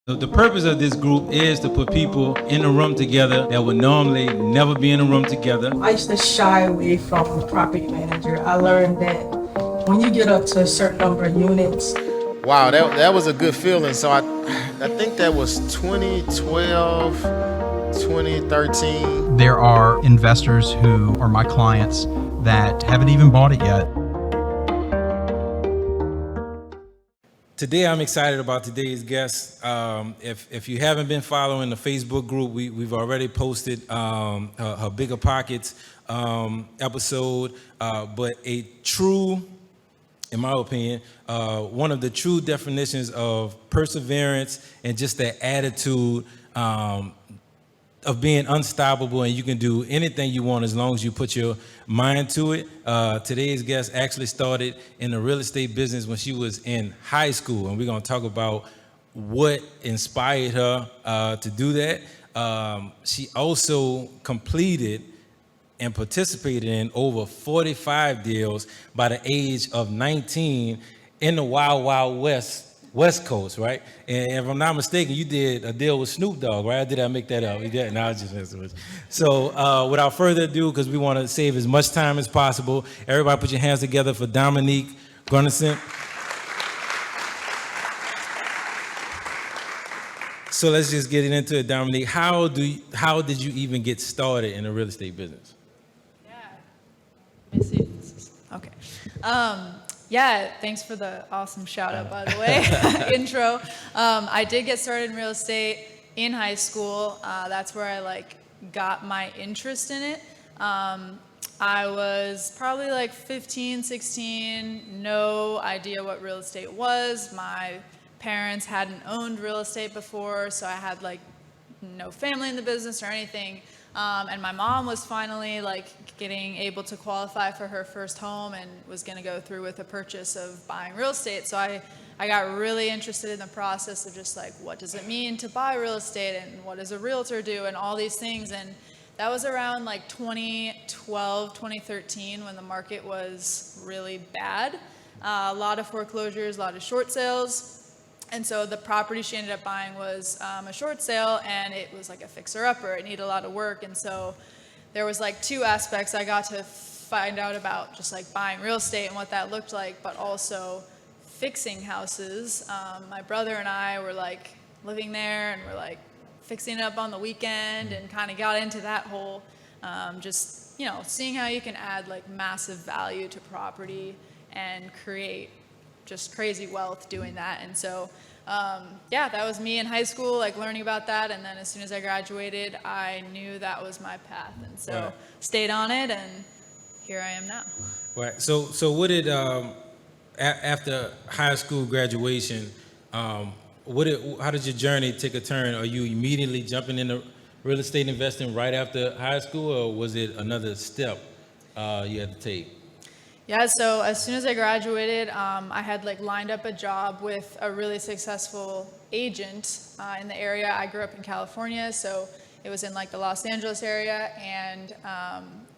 The purpose of this group is to put people in a room together that would normally never be in a room together. I used to shy away from the property manager. I learned that when you get up to a certain number of units. Wow, that was a good feeling. So I think that was 2012, 2013. There are investors who are my clients that haven't even bought it yet. Today, I'm excited about today's guest. If you haven't been following the Facebook group, we've already posted her BiggerPockets episode, but a true, in my opinion, one of the true definitions of perseverance and just that attitude of being unstoppable, and you can do anything you want as long as you put your mind to it. Today's guest actually started in the real estate business when she was in high school, and we're going to talk about what inspired her to do that. She also completed and participated in over 45 deals by the age of 19 in the Wild Wild West Coast, right? And if I'm not mistaken, you did a deal with Snoop Dogg, right? Or did I make that up? Yeah, no, I was just messing with you. So without further ado, because we want to save as much time as possible, everybody put your hands together for Dominique Gunderson. So let's just get into it, Dominique. How did you even get started in the real estate business? Yeah. Let me see if this is okay. Yeah, thanks for the awesome shout out, by the way, intro. I did get started in real estate in high school. That's where I got my interest in it. I was probably 15, 16, no idea what real estate was. My parents hadn't owned real estate before, so I had no family in the business or anything. And my mom was finally getting able to qualify for her first home and was going to go through with a purchase of buying real estate. So I got really interested in the process of just what does it mean to buy real estate and what does a realtor do and all these things. And that was around 2012, 2013 when the market was really bad. A lot of foreclosures, a lot of short sales. And so the property she ended up buying was a short sale, and it was a fixer-upper. It needed a lot of work, and so there was two aspects. I got to find out about just buying real estate and what that looked like, but also fixing houses. My brother and I were living there, and we're fixing it up on the weekend, and kind of got into that whole just seeing how you can add massive value to property and create just crazy wealth doing that. And so that was me in high school, learning about that. And then as soon as I graduated, I knew that was my path, and so stayed on it, and here I am now. Right. So what did after high school graduation, how did your journey take a turn? Are you immediately jumping into real estate investing right after high school, or was it another step you had to take? Yeah, so as soon as I graduated, I had lined up a job with a really successful agent in the area. I grew up in California, so it was in the Los Angeles area, and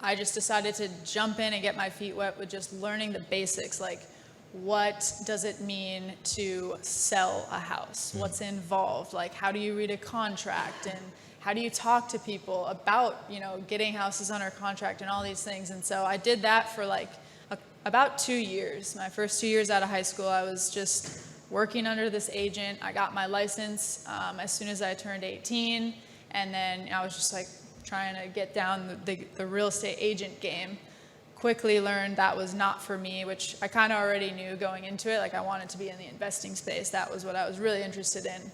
I just decided to jump in and get my feet wet with just learning the basics, what does it mean to sell a house? What's involved? How do you read a contract? And how do you talk to people about, getting houses under contract and all these things? And so I did that for about 2 years. My first 2 years out of high school, I was just working under this agent. I got my license as soon as I turned 18, and then I was just trying to get down the real estate agent game. Quickly learned that was not for me, which I kind of already knew going into it. I wanted to be in the investing space. That was what I was really interested in.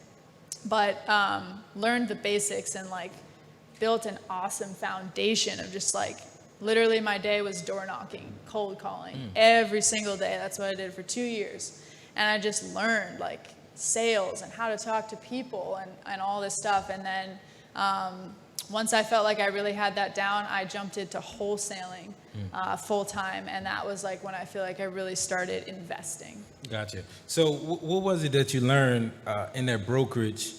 But learned the basics and built an awesome foundation of just literally my day was door knocking, cold calling every single day. That's what I did for 2 years. And I just learned sales and how to talk to people and all this stuff. And then once I felt I really had that down, I jumped into wholesaling full time. And that was when I feel I really started investing. Gotcha. So what was it that you learned in that brokerage?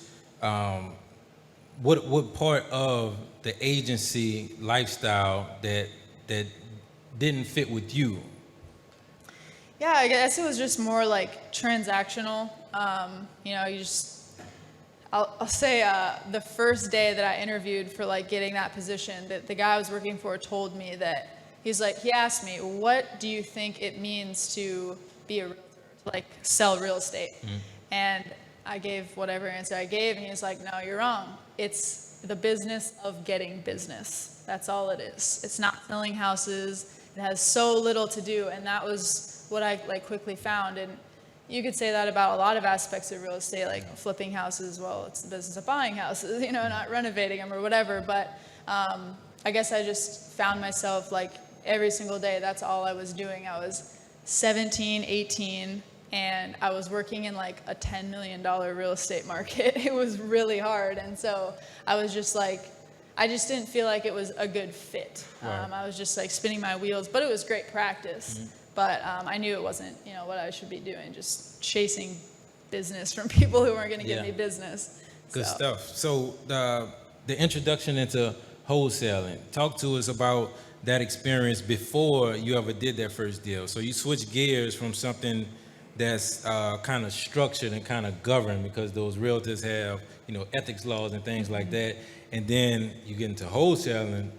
What part of the agency lifestyle that didn't fit with you? Yeah, I guess it was just more transactional. You just I'll say the first day that I interviewed for like getting that position, that the guy I was working for told me that he asked me, what do you think it means to be a realtor, to like sell real estate? And I gave whatever answer I gave, and he was like, no, you're wrong. It's the business of getting business. That's all it is. It's not selling houses. It has so little to do, and that was what I like quickly found. And you could say that about a lot of aspects of real estate, like flipping houses. Well, it's the business of buying houses, not renovating them or whatever. But I guess I just found myself like every single day, that's all I was doing. I was 17, 18, and I was working in like a $10 million real estate market. It was really hard. And so I was just like, I just didn't feel like it was a good fit. Right. I was just like spinning my wheels, but it was great practice. But I knew it wasn't, what I should be doing, just chasing business from people who weren't going to give Yeah. me business. Good So, stuff. So the introduction into wholesaling, talk to us about that experience before you ever did that first deal. So you switched gears from something that's kind of structured and kind of governed, because those realtors have, ethics laws and things like that. And then you get into wholesaling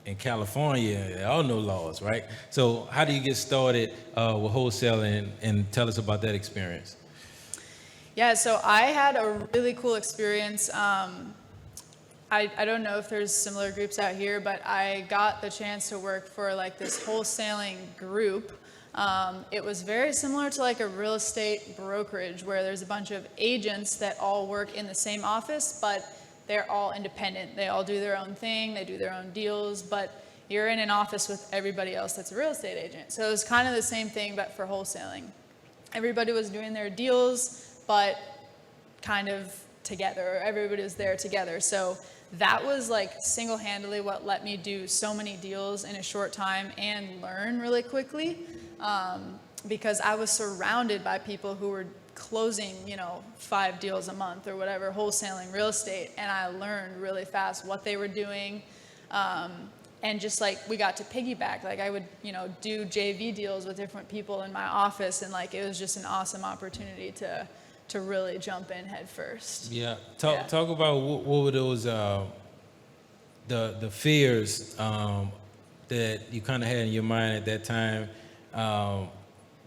in California, there are no laws, right? So how do you get started with wholesaling, and tell us about that experience? Yeah, so I had a really cool experience. I don't know if there's similar groups out here, but I got the chance to work for like this wholesaling group. It was very similar to like a real estate brokerage, where there's a bunch of agents that all work in the same office, but they're all independent. They all do their own thing, they do their own deals, but you're in an office with everybody else that's a real estate agent. So it was kind of the same thing, but for wholesaling. Everybody was doing their deals, but kind of together. Everybody was there together. So that was like single-handedly what let me do so many deals in a short time and learn really quickly, because I was surrounded by people who were closing, 5 deals a month or whatever, wholesaling real estate, and I learned really fast what they were doing. And just like we got to piggyback, like I would, do JV deals with different people in my office, and like it was just an awesome opportunity to really jump in head first. Yeah, talk about what were those the fears that you kind of had in your mind at that time,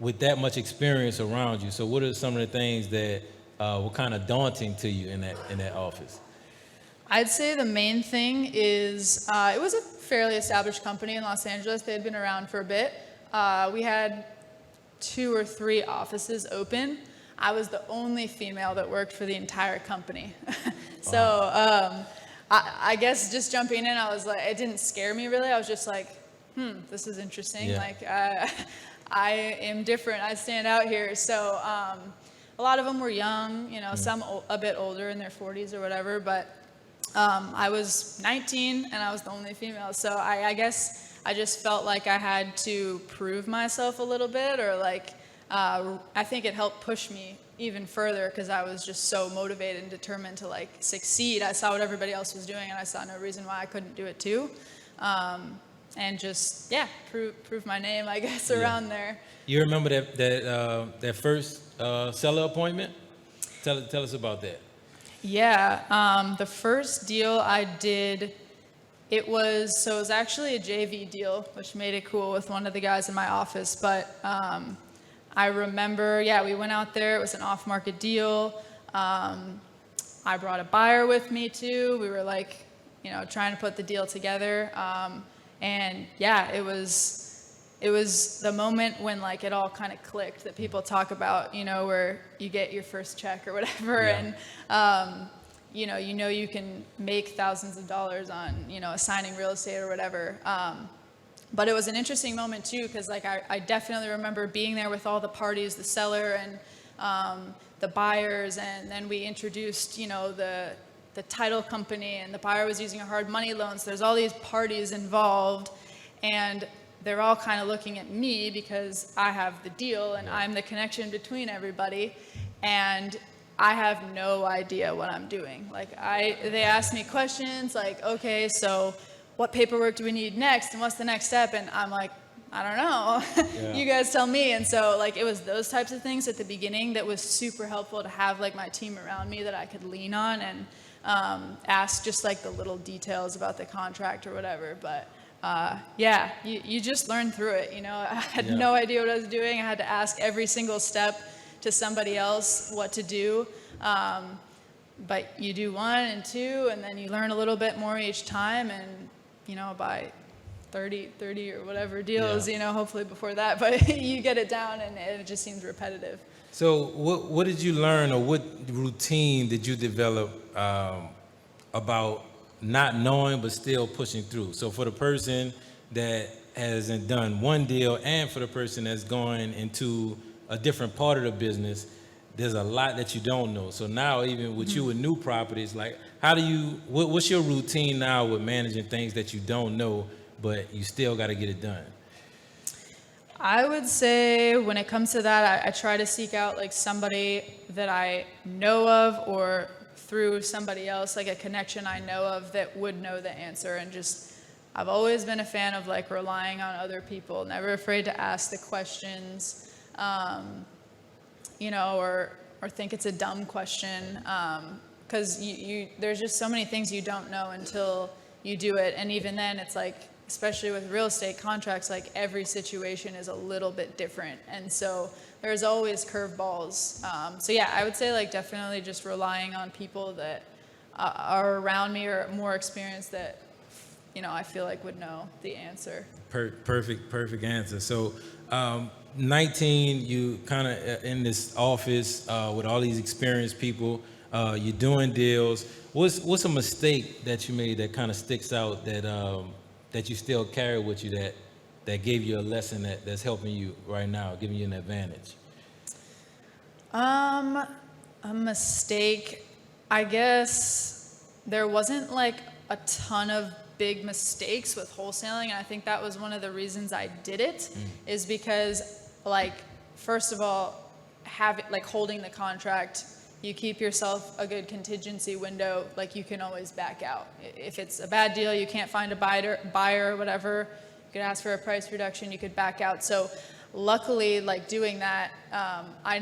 with that much experience around you. So what are some of the things that were kind of daunting to you in that office? I'd say the main thing is it was a fairly established company in Los Angeles. They had been around for a bit. We had 2 or 3 offices open. I was the only female that worked for the entire company. So I guess just jumping in, I was like, it didn't scare me really. I was just like, this is interesting. Yeah. Like I am different. I stand out here. So a lot of them were young, some a bit older in their 40s or whatever, but I was 19 and I was the only female. So I guess I just felt like I had to prove myself a little bit, or like, I think it helped push me even further, because I was just so motivated and determined to like succeed. I saw what everybody else was doing, and I saw no reason why I couldn't do it too. And just, prove my name, I guess, around there. You remember that first seller appointment? Tell us about that. Yeah, the first deal I did, it was actually a JV deal, which made it cool with one of the guys in my office. But I remember, we went out there. It was an off-market deal. I brought a buyer with me too. We were like, trying to put the deal together. And it was the moment when like it all kind of clicked that people talk about, where you get your first check or whatever. Yeah. And, you can make thousands of dollars on, assigning real estate or whatever. But it was an interesting moment too, because like I definitely remember being there with all the parties, the seller and the buyers, and then we introduced, the title company, and the buyer was using a hard money loan. So there's all these parties involved, and they're all kind of looking at me because I have the deal and I'm the connection between everybody, and I have no idea what I'm doing. Like they ask me questions like, okay, so what paperwork do we need next, and what's the next step? And I'm like, I don't know. You guys tell me. And so like it was those types of things at the beginning that was super helpful to have like my team around me that I could lean on and ask just like the little details about the contract or whatever. But yeah, you just learn through it. You know, I had no idea what I was doing. I had to ask every single step to somebody else what to do. But you do 1 and 2, and then you learn a little bit more each time. And, you know, by 30 or whatever deals, you know, hopefully before that, but you get it down and it just seems repetitive. So what did you learn, or what routine did you develop about not knowing but still pushing through? So for the person that hasn't done one deal, and for the person that's going into a different part of the business, there's a lot that you don't know. So now, even with you with new properties, like how do you, what's your routine now with managing things that you don't know, but you still got to get it done? I would say when it comes to that, I try to seek out like somebody that I know of, or through somebody else, like a connection I know of that would know the answer. And just, I've always been a fan of like relying on other people, never afraid to ask the questions. You know, or think it's a dumb question, because there's just so many things you don't know until you do it. And even then, it's like, especially with real estate contracts, like every situation is a little bit different. And so there's always curveballs. So yeah, I would say like definitely just relying on people that are around me or more experienced that, you know, I feel like would know the answer. Perfect answer. So 19, you kind of in this office with all these experienced people, you're doing deals. What's a mistake that you made that kind of sticks out that you still carry with you that gave you a lesson that's helping you right now, giving you an advantage? A mistake, I guess there wasn't like a ton of big mistakes with wholesaling, and I think that was one of the reasons I did it, is because like, first of all, holding the contract, you keep yourself a good contingency window, like you can always back out. If it's a bad deal, you can't find a buyer or whatever, you could ask for a price reduction, you could back out. So luckily, like doing that, I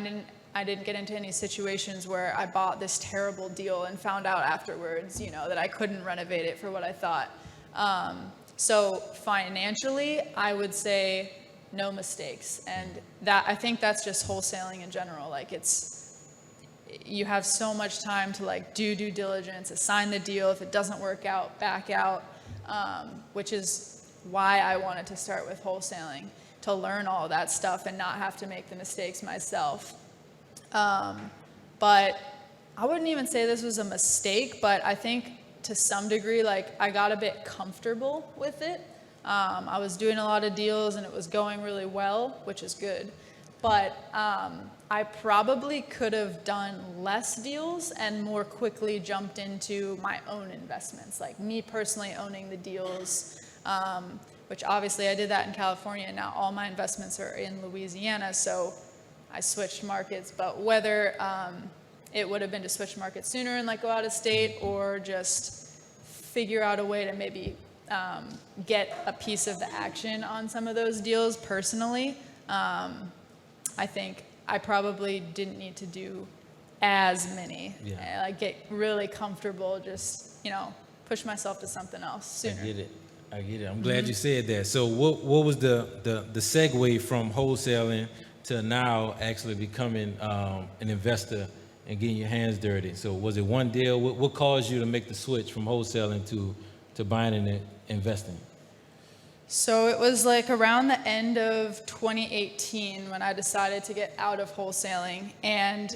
didn't get into any situations where I bought this terrible deal and found out afterwards, you know, that I couldn't renovate it for what I thought. So financially, I would say no mistakes. And that, I think that's just wholesaling in general. Like you have so much time to like do due diligence, assign the deal. If it doesn't work out, back out, which is why I wanted to start with wholesaling, to learn all that stuff and not have to make the mistakes myself. But I wouldn't even say this was a mistake, but I think to some degree, like I got a bit comfortable with it. I was doing a lot of deals and it was going really well, which is good. But I probably could have done less deals and more quickly jumped into my own investments, like me personally owning the deals, which obviously I did that in California, and now all my investments are in Louisiana, so I switched markets. But whether it would have been to switch markets sooner and like go out of state, or just figure out a way to maybe get a piece of the action on some of those deals personally, I think I probably didn't need to do as many. Like get really comfortable, just, you know, push myself to something else sooner. I get it. I'm glad you said that. So what was the segue from wholesaling to now actually becoming an investor and getting your hands dirty? So was it one deal? What caused you to make the switch from wholesaling to buying and investing? So it was like around the end of 2018 when I decided to get out of wholesaling, and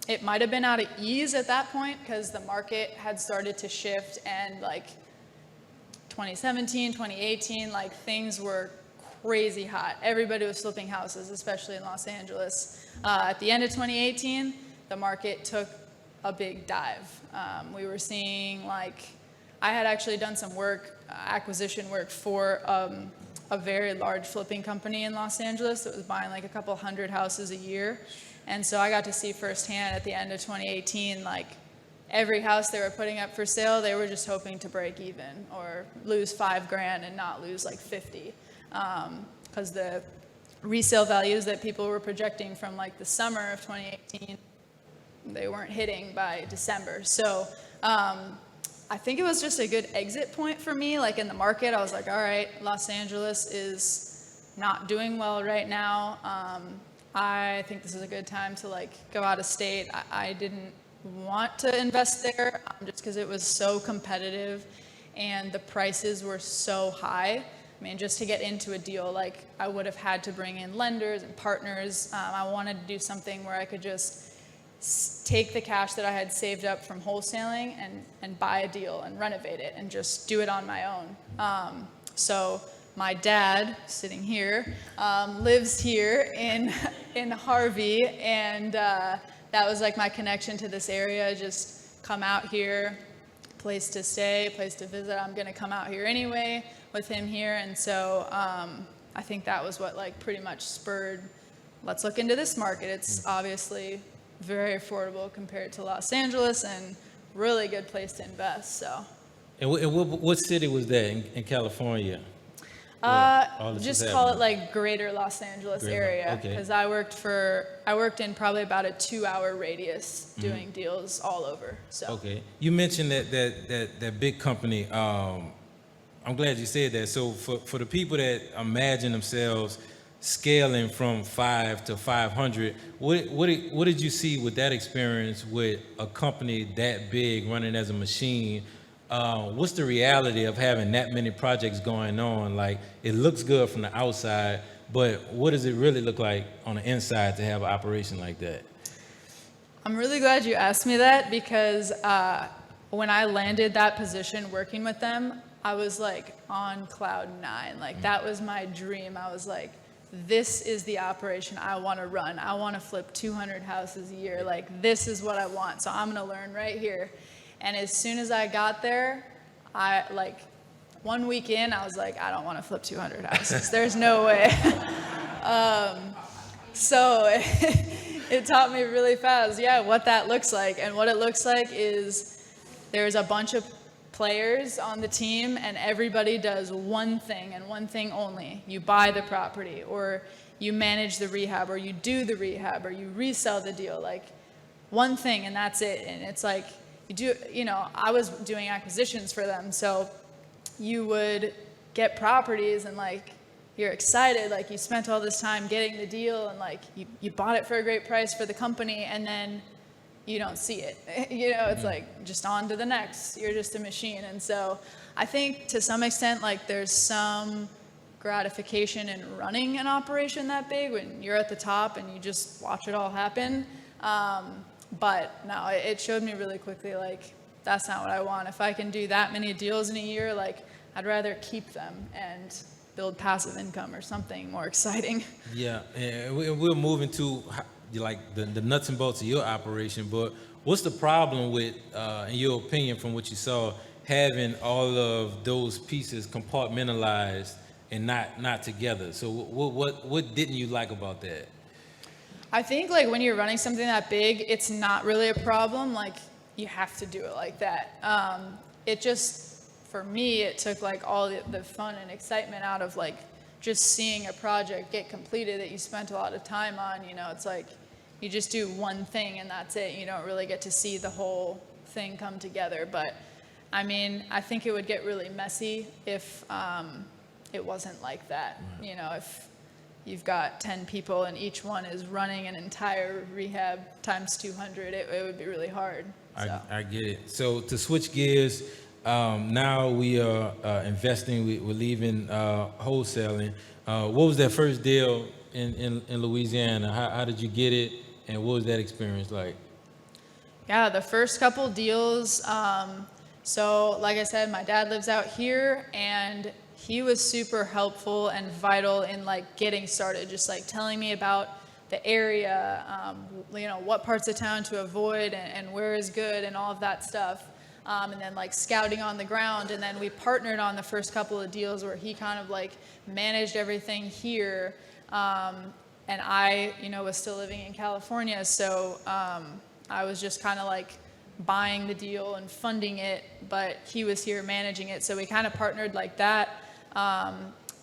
it might have been out of ease at that point because the market had started to shift, and like 2017, 2018, like things were crazy hot. Everybody was flipping houses, especially in Los Angeles. At the end of 2018, the market took a big dive. We were seeing like, I had actually done some work, acquisition work for a very large flipping company in Los Angeles that was buying like a couple hundred houses a year. And so I got to see firsthand at the end of 2018, like every house they were putting up for sale, they were just hoping to break even or lose $5,000 and not lose like 50. because the resale values that people were projecting from like the summer of 2018, they weren't hitting by December. So I think it was just a good exit point for me, like in the market. I was like, all right, Los Angeles is not doing well right now. I think this is a good time to like go out of state. I didn't want to invest there just because it was so competitive and the prices were so high. I mean, just to get into a deal, like I would have had to bring in lenders and partners. I wanted to do something where I could just take the cash that I had saved up from wholesaling and buy a deal and renovate it and just do it on my own. So my dad, sitting here, lives here in Harvey, and that was like my connection to this area. Just come out here, place to stay, place to visit. I'm gonna come out here anyway with him here, and so I think that was what like pretty much spurred, let's look into this market. It's obviously very affordable compared to Los Angeles and really good place to invest. So. And what city was that in California? All this Just was call it happening? like greater Los Angeles Greater, area, okay. because I worked in probably about a 2-hour radius doing deals all over. So. Okay. You mentioned that big company. I'm glad you said that. So for the people that imagine themselves scaling from 5 to 500, what did you see with that experience with a company that big running as a machine? What's the reality of having that many projects going on? Like, it looks good from the outside, but what does it really look like on the inside to have an operation like that? I'm really glad you asked me that, because when I landed that position working with them, I was like on cloud 9. Like that was my dream. I was like, this is the operation I want to run. I want to flip 200 houses a year. Like this is what I want. So I'm going to learn right here. And as soon as I got there, I like 1 week in, I was like, I don't want to flip 200 houses. There's no way. So it taught me really fast, what that looks like. And what it looks like is there's a bunch of players on the team, and everybody does one thing and one thing only. You buy the property, or you manage the rehab, or you do the rehab, or you resell the deal. Like one thing, and that's it. And it's like, I was doing acquisitions for them, so you would get properties and like you're excited, like you spent all this time getting the deal and like you bought it for a great price for the company, and then you don't see it. It's like just on to the next. You're just a machine. And so I think to some extent, like there's some gratification in running an operation that big when you're at the top and you just watch it all happen. But no, it showed me really quickly, like, that's not what I want. If I can do that many deals in a year, like, I'd rather keep them and build passive income or something more exciting. Yeah, and we're moving to like the nuts and bolts of your operation, but what's the problem with, in your opinion, from what you saw, having all of those pieces compartmentalized and not together? So what didn't you like about that? I think like when you're running something that big, it's not really a problem. Like you have to do it like that. It just, for me, it took like all the fun and excitement out of like just seeing a project get completed that you spent a lot of time on. It's like you just do one thing and that's it. You don't really get to see the whole thing come together. But I mean, I think it would get really messy if it wasn't like that. If you've got 10 people and each one is running an entire rehab times 200, it would be really hard. So. I get it. So to switch gears, now we are investing, we're leaving wholesaling. What was that first deal in Louisiana? How did you get it, and what was that experience like? Yeah, the first couple deals, so like I said, my dad lives out here, and he was super helpful and vital in like getting started, just like telling me about the area, what parts of town to avoid and where is good and all of that stuff. And then like scouting on the ground. And then we partnered on the first couple of deals where he kind of like managed everything here. And I, was still living in California. So I was just kind of like buying the deal and funding it, but he was here managing it. So we kind of partnered like that.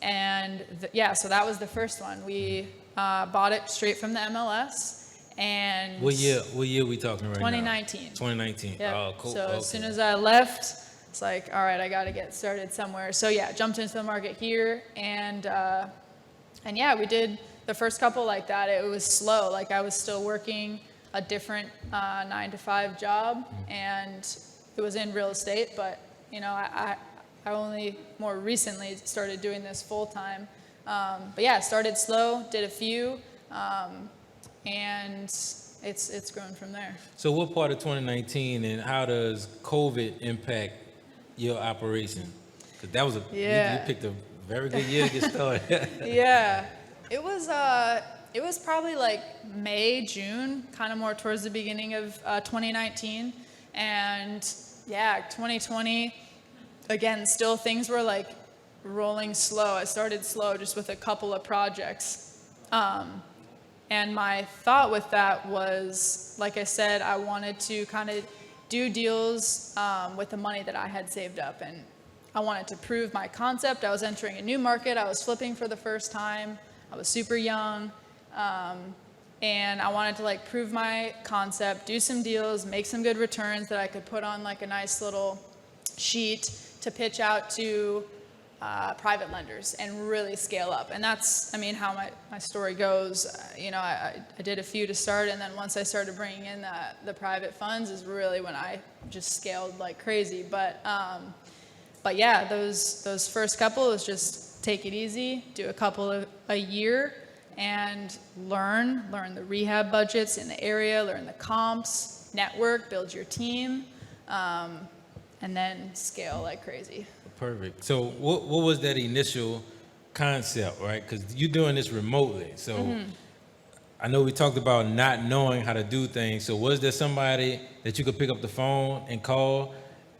And yeah, so that was the first one. We bought it straight from the MLS. And What year we talking right 2019. now? 2019. Yep. Oh, cool. So Okay. as soon as I left, it's like, all right, I got to get started somewhere. So yeah, jumped into the market here, and yeah, we did the first couple like that. It was slow. Like I was still working a different 9-to-5 job, and it was in real estate. But you know, I only more recently started doing this full time. But yeah, started slow, did a few. And it's grown from there. So what part of 2019 and how does COVID impact your operation? Because that was you picked a very good year to get started. Yeah, it was probably like May, June, kind of more towards the beginning of 2019, and yeah, 2020. Again, still things were like rolling slow. I started slow just with a couple of projects. And my thought with that was, like I said, I wanted to kind of do deals with the money that I had saved up. And I wanted to prove my concept. I was entering a new market. I was flipping for the first time. I was super young. And I wanted to like prove my concept, do some deals, make some good returns that I could put on like a nice little sheet to pitch out to private lenders and really scale up. And that's, I mean, how my story goes. You know, I did a few to start, and then once I started bringing in the private funds is really when I just scaled like crazy. But yeah, those first couple was just take it easy, do a couple a year, and learn the rehab budgets in the area, learn the comps, network, build your team, and then scale like crazy. Perfect. So what was that initial concept, right? Because you're doing this remotely. So I know we talked about not knowing how to do things. So was there somebody that you could pick up the phone and call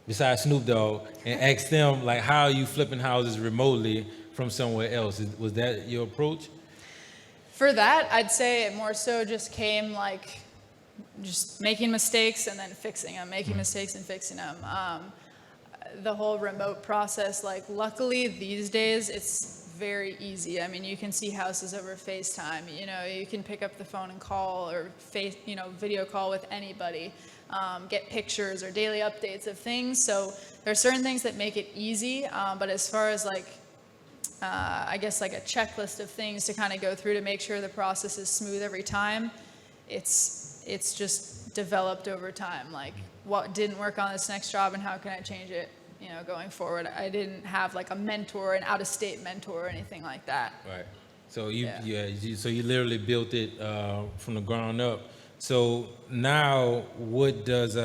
besides Snoop Dogg and ask them, like, how are you flipping houses remotely from somewhere else? Was that your approach? For that, I'd say it more so just came like just making mistakes and then fixing them, making mistakes and fixing them. The whole remote process, like luckily these days it's very easy. I mean, you can see houses over FaceTime, you know, you can pick up the phone and call or video call with anybody, get pictures or daily updates of things. So there's certain things that make it easy, but as far as like, I guess like a checklist of things to kind of go through to make sure the process is smooth every time, it's just developed over time. Like what didn't work on this next job and how can I change it, you know, going forward. I didn't have like a mentor, an out-of-state mentor or anything like that. Right. So so you literally built it from the ground up. So now what does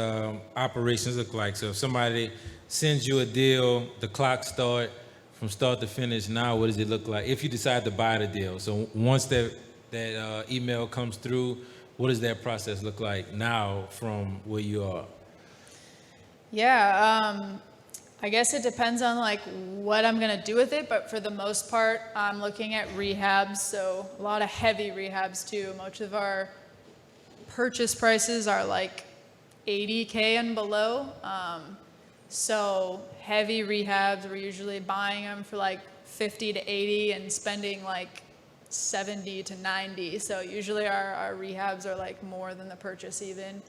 operations look like? So if somebody sends you a deal, the clock start from start to finish, now what does it look like if you decide to buy the deal? So once that email comes through, what does that process look like now from where you are? Yeah, I guess it depends on like what I'm gonna do with it, but for the most part, I'm looking at rehabs, so a lot of heavy rehabs too. Most of our purchase prices are like $80K and below. So heavy rehabs, we're usually buying them for like 50 to 80 and spending like 70 to 90. So usually our rehabs are like more than the purchase even.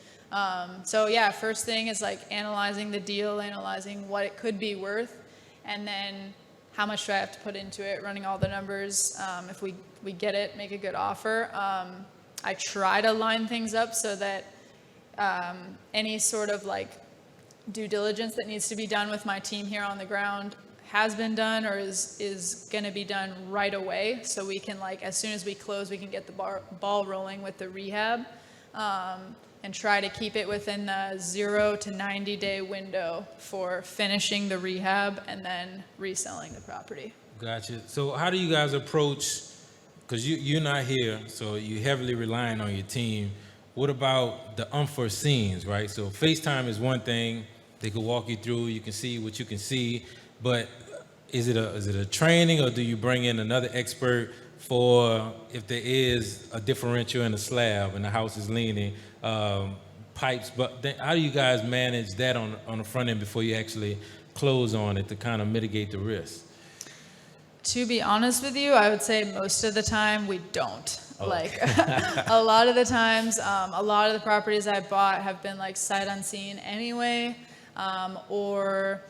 So yeah, first thing is like analyzing the deal, analyzing what it could be worth, and then how much do I have to put into it, running all the numbers. If we get it, make a good offer. I try to line things up so that any sort of like due diligence that needs to be done with my team here on the ground has been done or is going to be done right away, so we can like as soon as we close we can get the ball rolling with the rehab, and try to keep it within the 0 to 90 day window for finishing the rehab and then reselling the property. Gotcha. So how do you guys approach, because you're not here, so you're heavily relying on your team. What about the unforeseens, right? So FaceTime is one thing. They could walk you through, you can see what you can see, but is it a training, or do you bring in another expert for if there is a differential in the slab and the house is leaning, pipes? But then how do you guys manage that on the front end before you actually close on it to kind of mitigate the risk? To be honest with you, I would say most of the time we don't. Like a lot of the times, a lot of the properties I bought have been like sight unseen anyway, or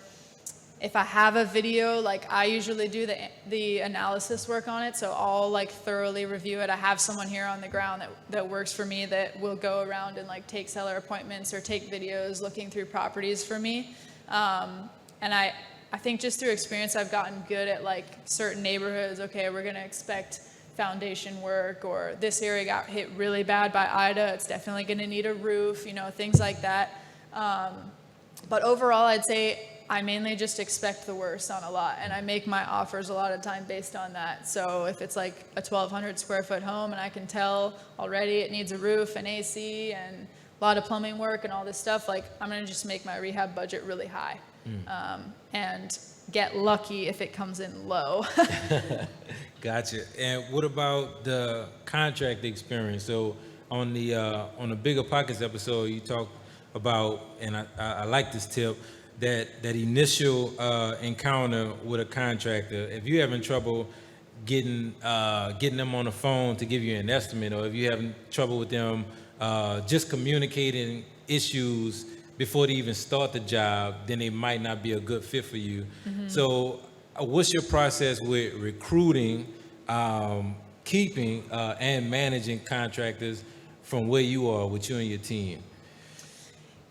if I have a video, like I usually do the analysis work on it, so I'll like thoroughly review it. I have someone here on the ground that works for me that will go around and like take seller appointments or take videos looking through properties for me. And I think just through experience, I've gotten good at like certain neighborhoods. Okay, we're gonna expect foundation work, or this area got hit really bad by Ida. It's definitely gonna need a roof, you know, things like that. But overall, I'd say I mainly just expect the worst on a lot, and I make my offers a lot of time based on that. So if it's like a 1,200 square foot home and I can tell already it needs a roof and AC and a lot of plumbing work and all this stuff, like I'm gonna just make my rehab budget really high. And get lucky if it comes in low. Gotcha. And what about the contract experience? So on the BiggerPockets episode, you talked about, and I like this tip, that initial encounter with a contractor. If you're having trouble getting them on the phone to give you an estimate, or if you're having trouble with them just communicating issues before they even start the job, then they might not be a good fit for you. So what's your process with recruiting, keeping, and managing contractors from where you are with you and your team?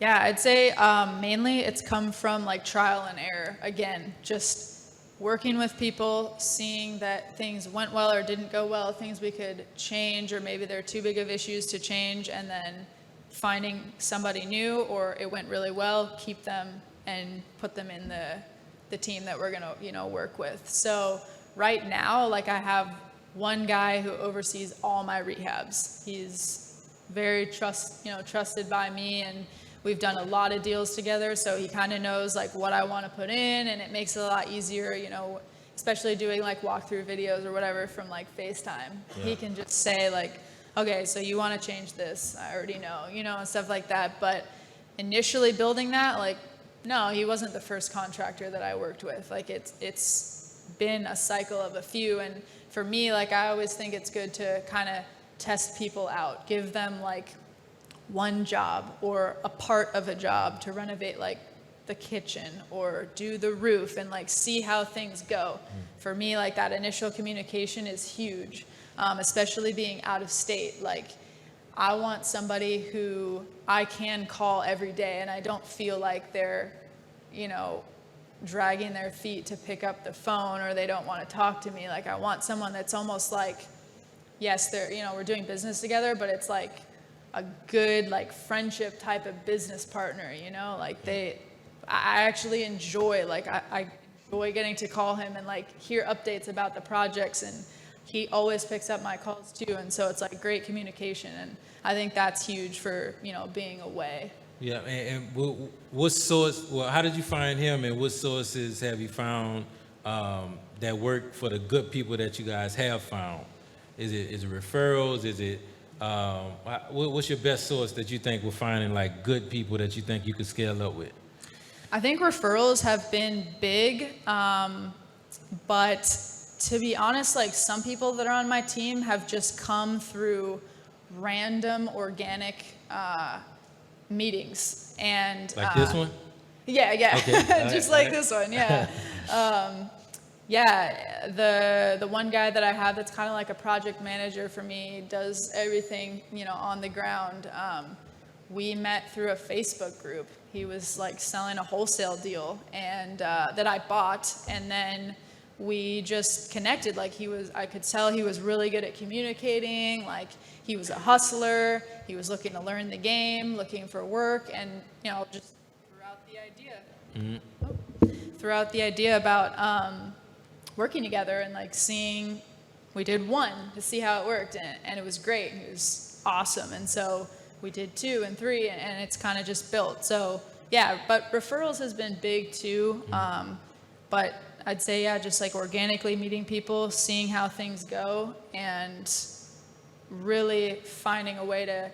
Yeah, I'd say mainly it's come from like trial and error. Again, just working with people, seeing that things went well or didn't go well, things we could change, or maybe they're too big of issues to change, and then finding somebody new, or it went really well, keep them and put them in the team that we're gonna, you know, work with. So right now, like I have one guy who oversees all my rehabs. He's very trusted by me, and we've done a lot of deals together, so he kind of knows like what I want to put in, and it makes it a lot easier, you know, especially doing like walkthrough videos or whatever from like FaceTime. Yeah. He can just say like, okay, so you want to change this, I already know, you know, and stuff like that. But initially building that, like, no, he wasn't the first contractor that I worked with. Like it's been a cycle of a few, and for me, like I always think it's good to kind of test people out, give them like one job or a part of a job to renovate like the kitchen or do the roof, and like see how things go. For me, like that initial communication is huge, especially being out of state. Like I want somebody who I can call every day and I don't feel like they're, you know, dragging their feet to pick up the phone, or they don't want to talk to me. Like I want someone that's almost like, yes, they're, you know, we're doing business together, but it's like a good like friendship type of business partner, you know, like I actually enjoy, like I enjoy getting to call him and like hear updates about the projects, and he always picks up my calls too. And so it's like great communication, and I think that's huge for, you know, being away. Yeah, and what source, well, how did you find him, and what sources have you found that work for the good people that you guys have found? Is it referrals? Is it, what's your best source that you think we're finding like good people that you think you could scale up with? I think referrals have been big, but to be honest, like some people that are on my team have just come through random organic meetings, and like this one? Yeah. Okay. Just like this one, yeah. Yeah, the one guy that I have that's kind of like a project manager for me, does everything, you know, on the ground. We met through a Facebook group. He was like selling a wholesale deal, and that I bought, and then we just connected. Like I could tell he was really good at communicating. Like he was a hustler. He was looking to learn the game, looking for work, and, you know, just throughout the idea about working together, and like we did one to see how it worked, and it was great. It was awesome. And so we did 2 and 3, and it's kind of just built. So yeah, but referrals has been big too. But I'd say, yeah, just like organically meeting people, seeing how things go, and really finding a way to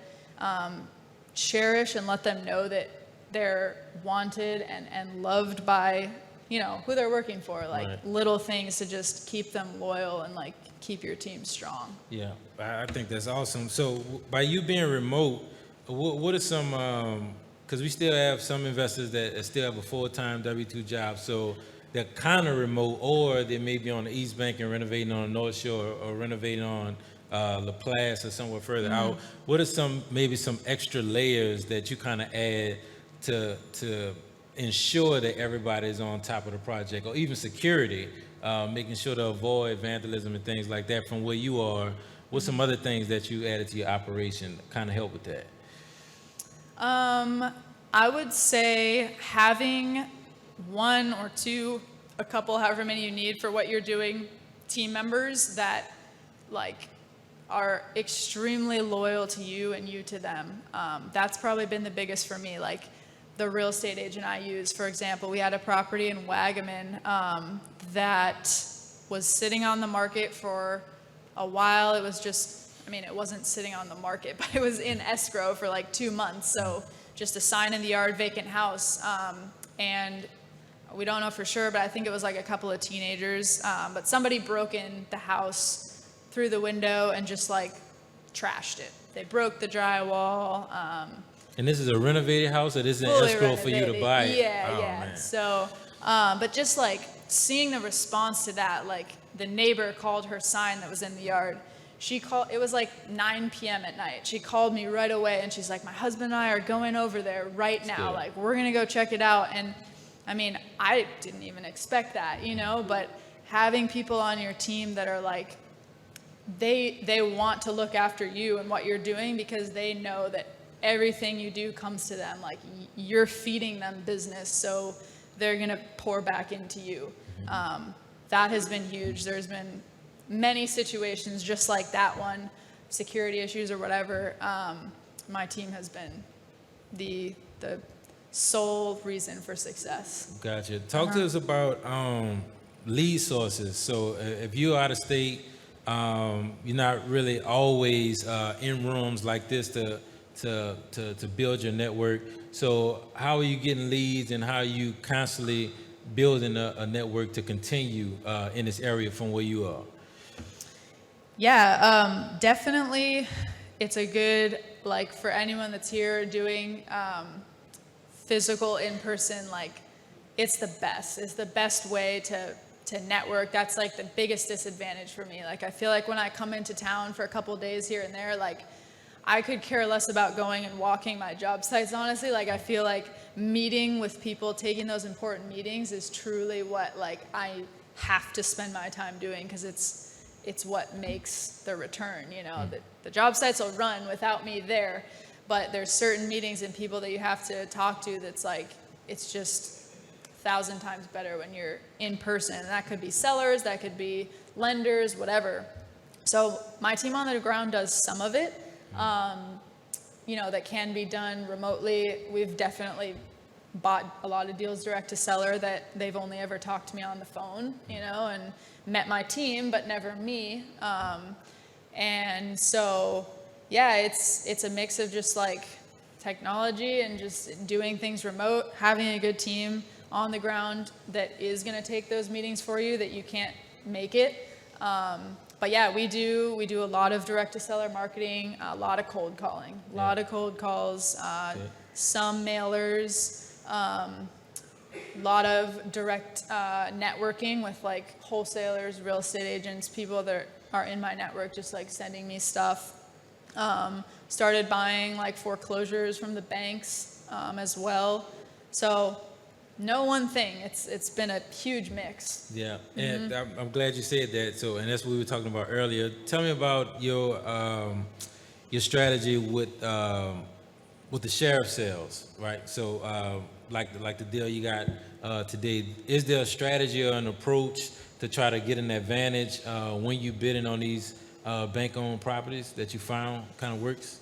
cherish and let them know that they're wanted and loved by who they're working for, like Right. little things to just keep them loyal and like keep your team strong. Yeah, I think that's awesome. So by you being remote, what are some, because we still have some investors that still have a full-time W-2 job, so they're kind of remote, or they may be on the East Bank and renovating on the North Shore or renovating on La Place or somewhere further out. What are maybe some extra layers that you kind of add to ensure that everybody is on top of the project, or even security, making sure to avoid vandalism and things like that from where you are? What's some other things that you added to your operation that kind of help with that? I would say having one or two, a couple, however many you need for what you're doing, team members that like are extremely loyal to you and you to them. That's probably been the biggest for me. Like the real estate agent I use, for example, we had a property in Wagaman that was sitting on the market for a while. It was just, it wasn't sitting on the market, but it was in escrow for like 2 months. So just a sign in the yard, vacant house. And we don't know for sure, but I think it was like a couple of teenagers. But somebody broke in the house through the window and just like trashed it. They broke the drywall. And this is a renovated house, or this is an Fully escrow for you to renovated. buy it? Yeah, Oh, yeah. man. So, but just like seeing the response to that, like the neighbor called her sign that was in the yard. It was like 9 p.m. at night. She called me right away and she's like, my husband and I are going over there right now. good. Like, we're going to go check it out. And I didn't even expect that, but having people on your team that are like, they want to look after you and what you're doing because they know that everything you do comes to them. Like you're feeding them business, so they're going to pour back into you. That has been huge. There's been many situations just like that one, security issues or whatever. My team has been the sole reason for success. Gotcha. Talk to us about lead sources. So if you're out of state, you're not really always in rooms like this to build your network. So how are you getting leads, and how are you constantly building a network to continue in this area from where you are? Yeah, definitely. It's a good, like for anyone that's here doing physical in-person, like it's the best way to network. That's like the biggest disadvantage for me. Like I feel like when I come into town for a couple of days here and there, like I could care less about going and walking my job sites, honestly. Like I feel like meeting with people, taking those important meetings is truly what like I have to spend my time doing, because it's what makes the return, the job sites will run without me there, but there's certain meetings and people that you have to talk to that's like, it's just 1,000 times better when you're in person. And that could be sellers, that could be lenders, whatever. So my team on the ground does some of it, that can be done remotely. We've definitely bought a lot of deals direct to seller that they've only ever talked to me on the phone, and met my team, but never me. And so, yeah, it's a mix of just like technology and just doing things remote, having a good team on the ground that is going to take those meetings for you that you can't make it. But yeah, we do a lot of direct to seller marketing, a lot of cold calling, a lot of cold calls, some mailers, a lot of direct networking with like wholesalers, real estate agents, people that are in my network just like sending me stuff. Started buying like foreclosures from the banks as well. So no one thing. It's been a huge mix. Yeah, and I'm glad you said that. So, and that's what we were talking about earlier. Tell me about your strategy with the sheriff sales, right? So, like the deal you got today, is there a strategy or an approach to try to get an advantage when you bidding on these bank-owned properties that you found kind of works?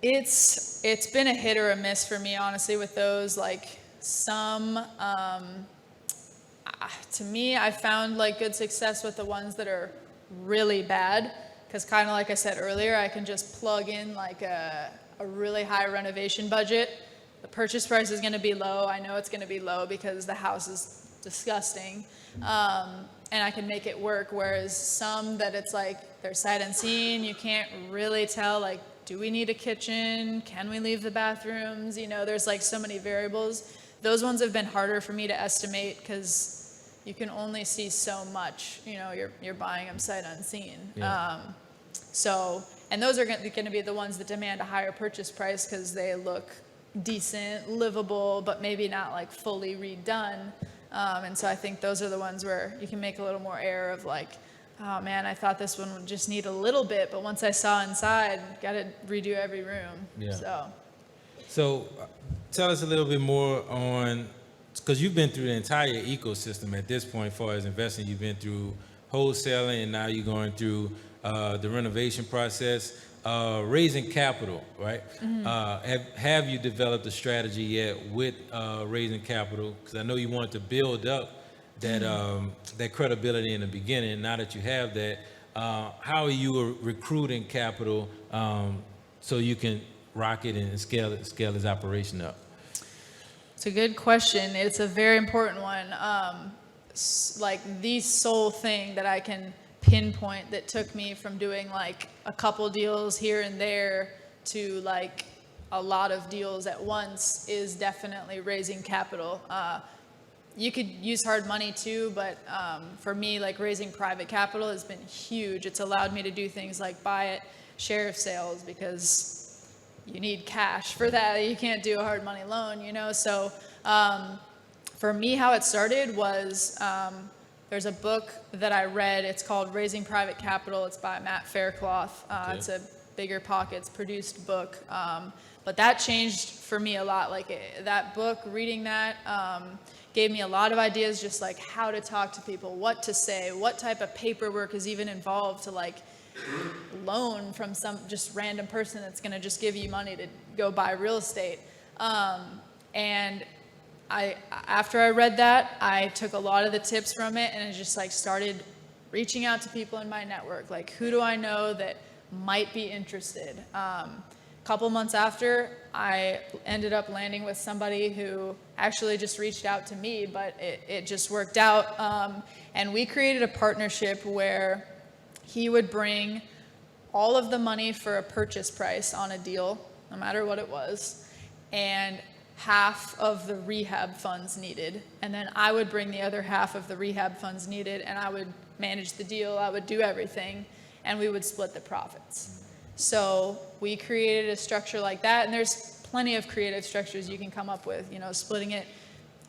It's been a hit or a miss for me, honestly, with those. Like some, to me, I found like good success with the ones that are really bad, because kind of like I said earlier, I can just plug in like a really high renovation budget the purchase price is going to be low. I know it's going to be low because the house is disgusting. And I can make it work. Whereas some that it's like they're sight unseen, you can't really tell, like, do we need a kitchen? Can we leave the bathrooms? You know, there's like so many variables. Those ones have been harder for me to estimate because you can only see so much. You know, you're buying them sight unseen. Yeah. And those are going to be the ones that demand a higher purchase price because they look decent, livable, but maybe not like fully redone. And so I think those are the ones where you can make a little more error of like, oh man, I thought this one would just need a little bit, but once I saw inside, got to redo every room. Yeah. So tell us a little bit more on, because you've been through the entire ecosystem at this point as far as investing. You've been through wholesaling, and now you're going through the renovation process, raising capital, right? Have you developed a strategy yet with raising capital? Because I know you wanted to build up that that credibility in the beginning. Now that you have that, how are you recruiting capital so you can rock it and scale its operation up? It's a good question. It's a very important one. Like the sole thing that I can pinpoint that took me from doing like a couple deals here and there to like a lot of deals at once is definitely raising capital. You could use hard money too, but for me, like raising private capital has been huge. It's allowed me to do things like buy it, sheriff sales, because you need cash for that. You can't do a hard money loan, you know? So for me, how it started was there's a book that I read. It's called Raising Private Capital. It's by Matt Faircloth. It's a BiggerPockets produced book. But that changed for me a lot. Like that book, reading that, gave me a lot of ideas, just like how to talk to people, what to say, what type of paperwork is even involved to like loan from some just random person that's going to just give you money to go buy real estate. And after I read that, I took a lot of the tips from it and I just like started reaching out to people in my network. Like, who do I know that might be interested? Couple months after, I ended up landing with somebody who actually just reached out to me, but it just worked out. And we created a partnership where he would bring all of the money for a purchase price on a deal, no matter what it was, and half of the rehab funds needed. And then I would bring the other half of the rehab funds needed, and I would manage the deal, I would do everything, and we would split the profits. So we created a structure like that, and there's plenty of creative structures you can come up with, you know, splitting it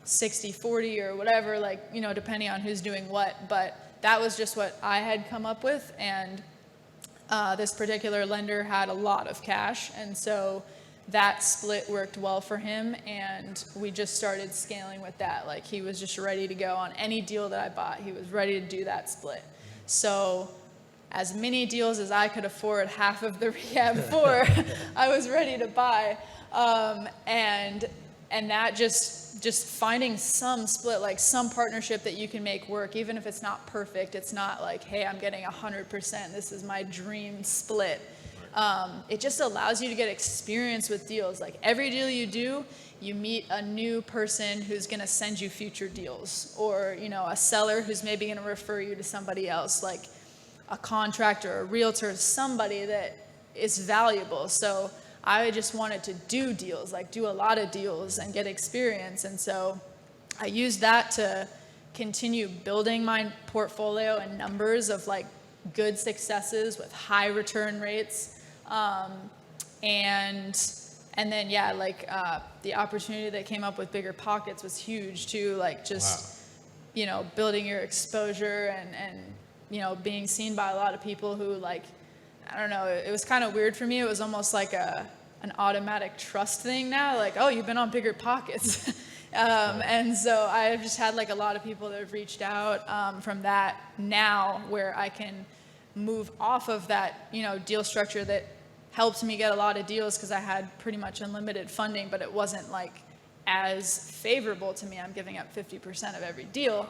60-40 or whatever, like, you know, depending on who's doing what, but that was just what I had come up with, and this particular lender had a lot of cash, and so that split worked well for him, and we just started scaling with that. Like, he was just ready to go on any deal that I bought. He was ready to do that split. So as many deals as I could afford half of the rehab for, I was ready to buy. And that just finding some split, like some partnership that you can make work, even if it's not perfect. It's not like, hey, I'm getting 100%. This is my dream split. It just allows you to get experience with deals. Like every deal you do, you meet a new person who's going to send you future deals, or, you know, a seller who's maybe going to refer you to somebody else, like a contractor, a realtor, somebody that is valuable. So I just wanted to do deals, like do a lot of deals and get experience. And so I used that to continue building my portfolio and numbers of like good successes with high return rates. And then, yeah, like the opportunity that came up with BiggerPockets was huge too, like just, you know, building your exposure and, you know, being seen by a lot of people who, like, I don't know, it was kind of weird for me. It was almost like an automatic trust thing now, like, oh, you've been on BiggerPockets. And so I've just had like a lot of people that have reached out from that now, where I can move off of that, you know, deal structure that helped me get a lot of deals because I had pretty much unlimited funding, but it wasn't like as favorable to me. I'm giving up 50% of every deal.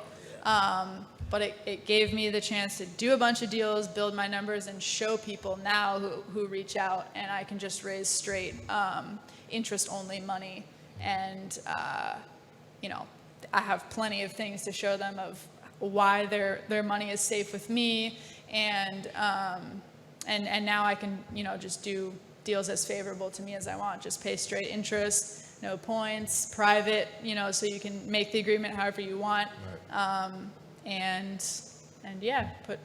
But it gave me the chance to do a bunch of deals, build my numbers, and show people now who reach out, and I can just raise straight interest-only money and I have plenty of things to show them of why their money is safe with me, and now I can just do deals as favorable to me as I want. Just pay straight interest, no points, private, so you can make the agreement however you want, and yeah, put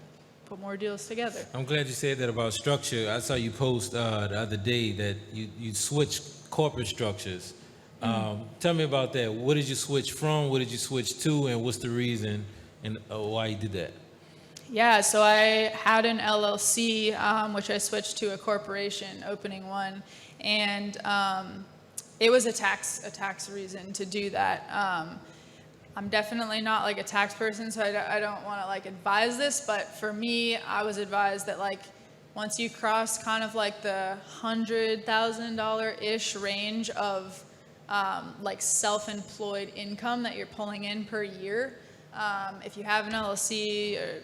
more deals together. I'm glad you said that about structure. I saw you post the other day that you switched corporate structures. Tell me about that. What did you switch from? What did you switch to? And what's the reason and why you did that? Yeah, so I had an LLC, which I switched to a corporation, opening one, and it was a tax reason to do that. I'm definitely not like a tax person, so I don't want to like advise this, but for me, I was advised that like once you cross kind of like the $100,000-ish range of like self-employed income that you're pulling in per year, if you have an LLC or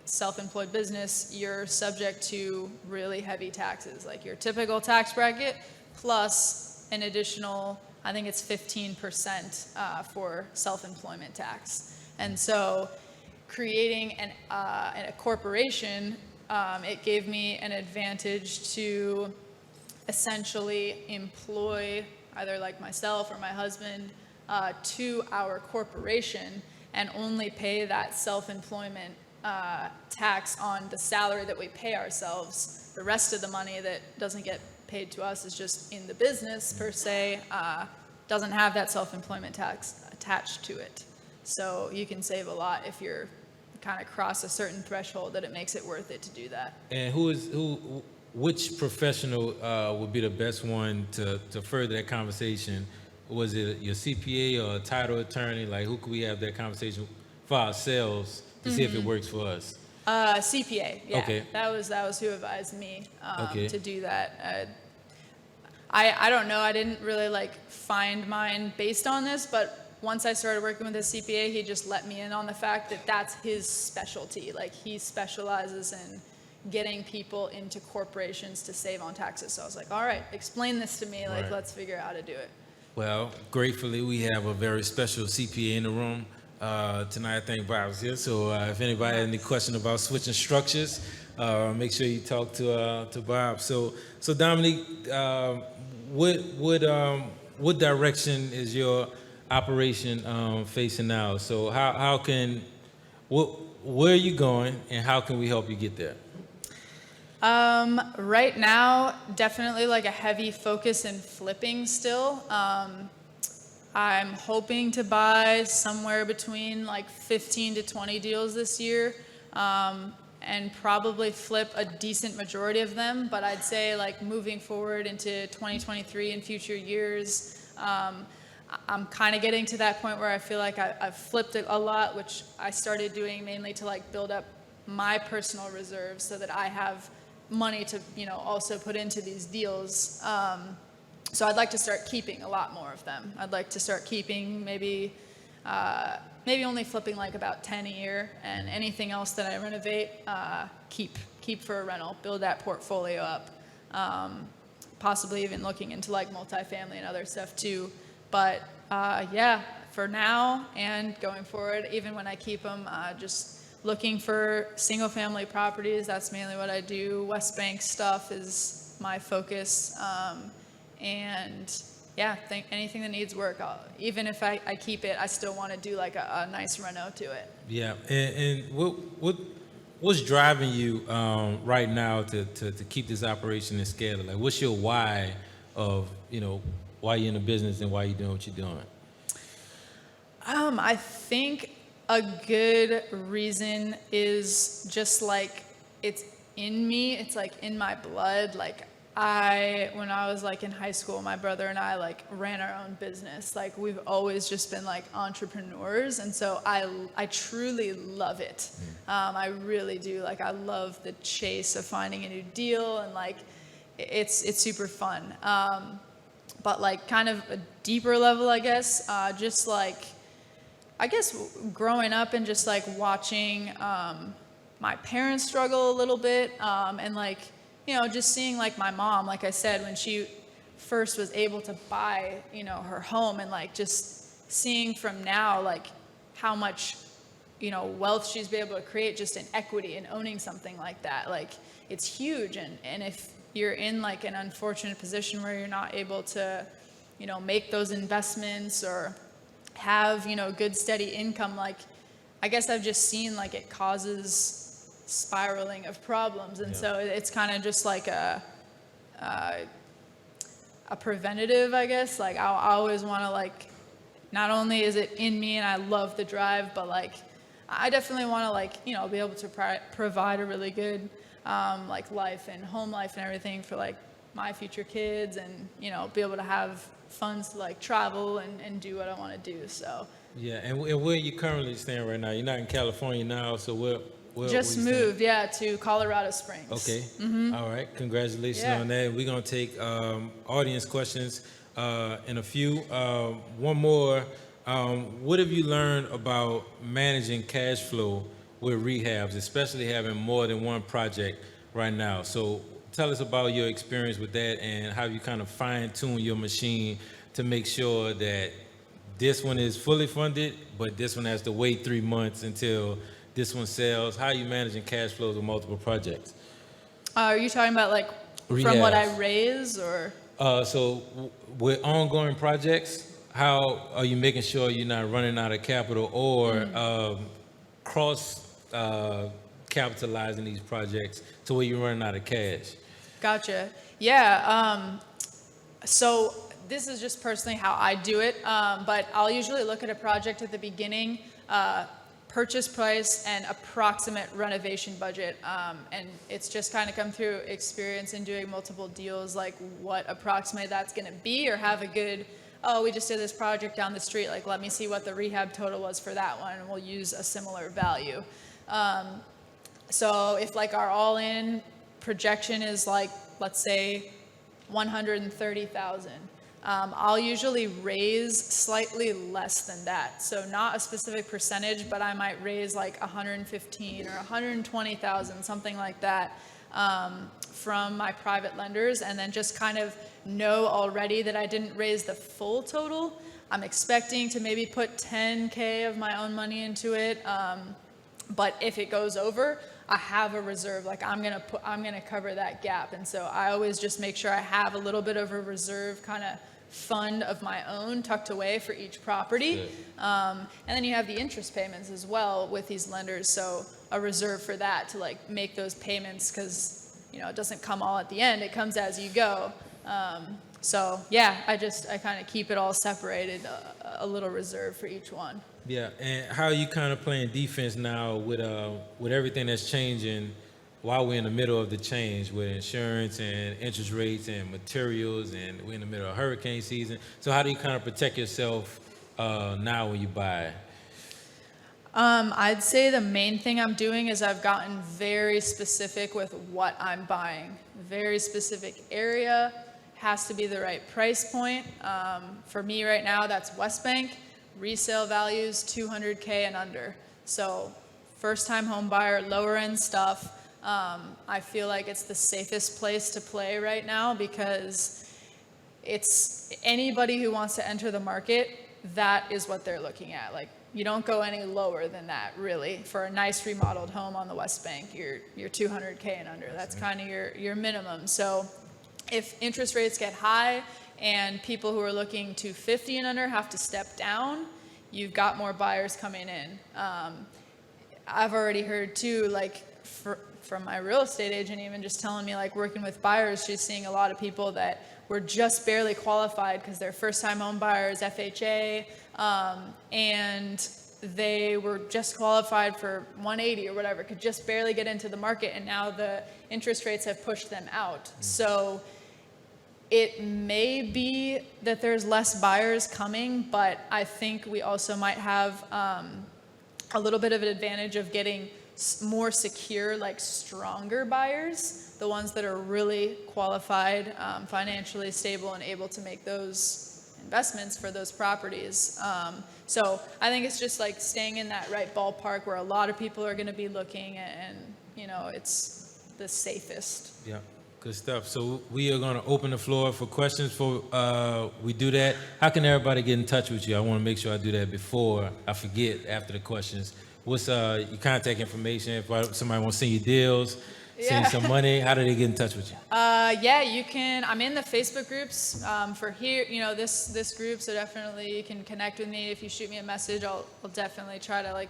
self-employed business, you're subject to really heavy taxes, like your typical tax bracket plus an additional, I think it's 15% for self-employment tax. And so creating a corporation, it gave me an advantage to essentially employ either like myself or my husband to our corporation and only pay that self-employment tax on the salary that we pay ourselves. The rest of the money that doesn't get paid to us is just in the business per se, doesn't have that self-employment tax attached to it. So you can save a lot if you're kind of cross a certain threshold that it makes it worth it to do that. And which professional would be the best one to further that conversation? Was it your CPA or a title attorney? Like, who could we have that conversation for ourselves to see if it works for us? CPA, yeah. Okay. That was who advised me Okay. to do that. I don't know. I didn't really like find mine based on this, but once I started working with a CPA, he just let me in on the fact that that's his specialty. Like he specializes in getting people into corporations to save on taxes. So I was like, all right, explain this to me. Like, Right. let's figure out how to do it. Well, gratefully, we have a very special CPA in the room tonight. I think Bob's here. So if anybody has any question about switching structures, make sure you talk to Bob. So Dominique, what direction is your operation facing now? So where are you going, and how can we help you get there? Right now, definitely like a heavy focus in flipping still. I'm hoping to buy somewhere between like 15 to 20 deals this year, and probably flip a decent majority of them. But I'd say like moving forward into 2023 and future years, I'm kind of getting to that point where I feel like I've flipped it a lot, which I started doing mainly to like build up my personal reserves so that I have money to, also put into these deals. So I'd like to start keeping a lot more of them. I'd like to start keeping maybe only flipping like about 10 a year, and anything else that I renovate, keep for a rental, build that portfolio up. Possibly even looking into like multifamily and other stuff too. But yeah, for now and going forward, even when I keep them, just looking for single family properties. That's mainly what I do. Westbank stuff is my focus. And yeah, anything that needs work, even if I keep it, I still want to do like a nice reno to it. Yeah, and what's driving you right now to keep this operation in scale? Like, what's your why of why you're in the business and why you're doing what you're doing? I think a good reason is just like it's in me. It's like in my blood. Like when I was like in high school, my brother and I like ran our own business. Like we've always just been like entrepreneurs, and so I truly love it. I really do. Like I love the chase of finding a new deal, and like it's super fun. But like kind of a deeper level, I guess, just like growing up and just like watching my parents struggle a little bit, and like just seeing like my mom, like I said, when she first was able to buy, you know, her home, and like just seeing from now, like how much, you know, wealth she's been able to create just in equity and owning something like that. Like it's huge. And if you're in like an unfortunate position where you're not able to, you know, make those investments or have, you know, good steady income, like I guess I've just seen like it causes spiraling of problems. And so it's kind of just like a preventative, I guess. Like I always want to, like, not only is it in me and I love the drive, but like I definitely want to, like, you know, be able to provide a really good like life and home life and everything for like my future kids, and, you know, be able to have funds to like travel and do what I want to do. So Yeah, and where you currently stand right now? You're not in California now, so where just where you moved, yeah, to Colorado Springs. Okay. All right. Congratulations Yeah. on that. We're going to take audience questions in a few. One more. What have you learned about managing cash flow with rehabs, especially having more than one project right now? So tell us about your experience with that and how you kind of fine-tune your machine to make sure that this one is fully funded, but this one has to wait 3 months until this one sells. How are you managing cash flows with multiple projects? Are you talking about like from what I Rehabs. raise, or? With ongoing projects, how are you making sure you're not running out of capital or cross capitalizing these projects to where you're running out of cash? Gotcha. Yeah. So this is just personally how I do it, but I'll usually look at a project at the beginning, purchase price and approximate renovation budget, and it's just kind of come through experience in doing multiple deals, like what approximately that's going to be, or have a good, oh, we just did this project down the street, like let me see what the rehab total was for that one, and we'll use a similar value. So if like our all-in projection is like, let's say 130,000, I'll usually raise slightly less than that. So not a specific percentage, but I might raise like 115 or 120,000, something like that, from my private lenders, and then just kind of know already that I didn't raise the full total. I'm expecting to maybe put 10K of my own money into it, but if it goes over, I have a reserve. Like I'm gonna cover that gap, and so I always just make sure I have a little bit of a reserve kind of fund of my own tucked away for each property. And then you have the interest payments as well with these lenders, so a reserve for that to like make those payments, because, you know, it doesn't come all at the end, it comes as you go. So yeah, I kind of keep it all separated, a little reserve for each one. Yeah, and how are you kind of playing defense now with everything that's changing while we're in the middle of the change with insurance and interest rates and materials, and we're in the middle of hurricane season? So how do you kind of protect yourself now when you buy? I'd say the main thing I'm doing is I've gotten very specific with what I'm buying. Very specific area, has to be the right price point. For me right now, that's Westbank. Resale values 200K and under. So first time home buyer, lower end stuff. I feel like it's the safest place to play right now, because it's anybody who wants to enter the market, that is what they're looking at. Like you don't go any lower than that really. For a nice remodeled home on the West Bank, you're 200K and under. That's kind of your minimum. So if interest rates get high and people who are looking 250 and under have to step down, you've got more buyers coming in. I've already heard too, like from my real estate agent even just telling me, like working with buyers, she's seeing a lot of people that were just barely qualified because they're first time home buyers, FHA, and they were just qualified for 180 or whatever, could just barely get into the market, and now the interest rates have pushed them out. So it may be that there's less buyers coming, but I think we also might have a little bit of an advantage of getting more secure, like stronger buyers, the ones that are really qualified, financially stable, and able to make those investments for those properties. So I think it's just like staying in that right ballpark where a lot of people are going to be looking, and you know, it's the safest. Yeah. Good stuff. So we are going to open the floor for questions. For we do that, how can everybody get in touch with you? I want to make sure I do that before I forget after the questions. What's your contact information? If somebody wants to send you deals, send you some money, how do they get in touch with you? Yeah, you can. I'm in the Facebook groups for here. This group, so definitely you can connect with me. If you shoot me a message, I'll definitely try to I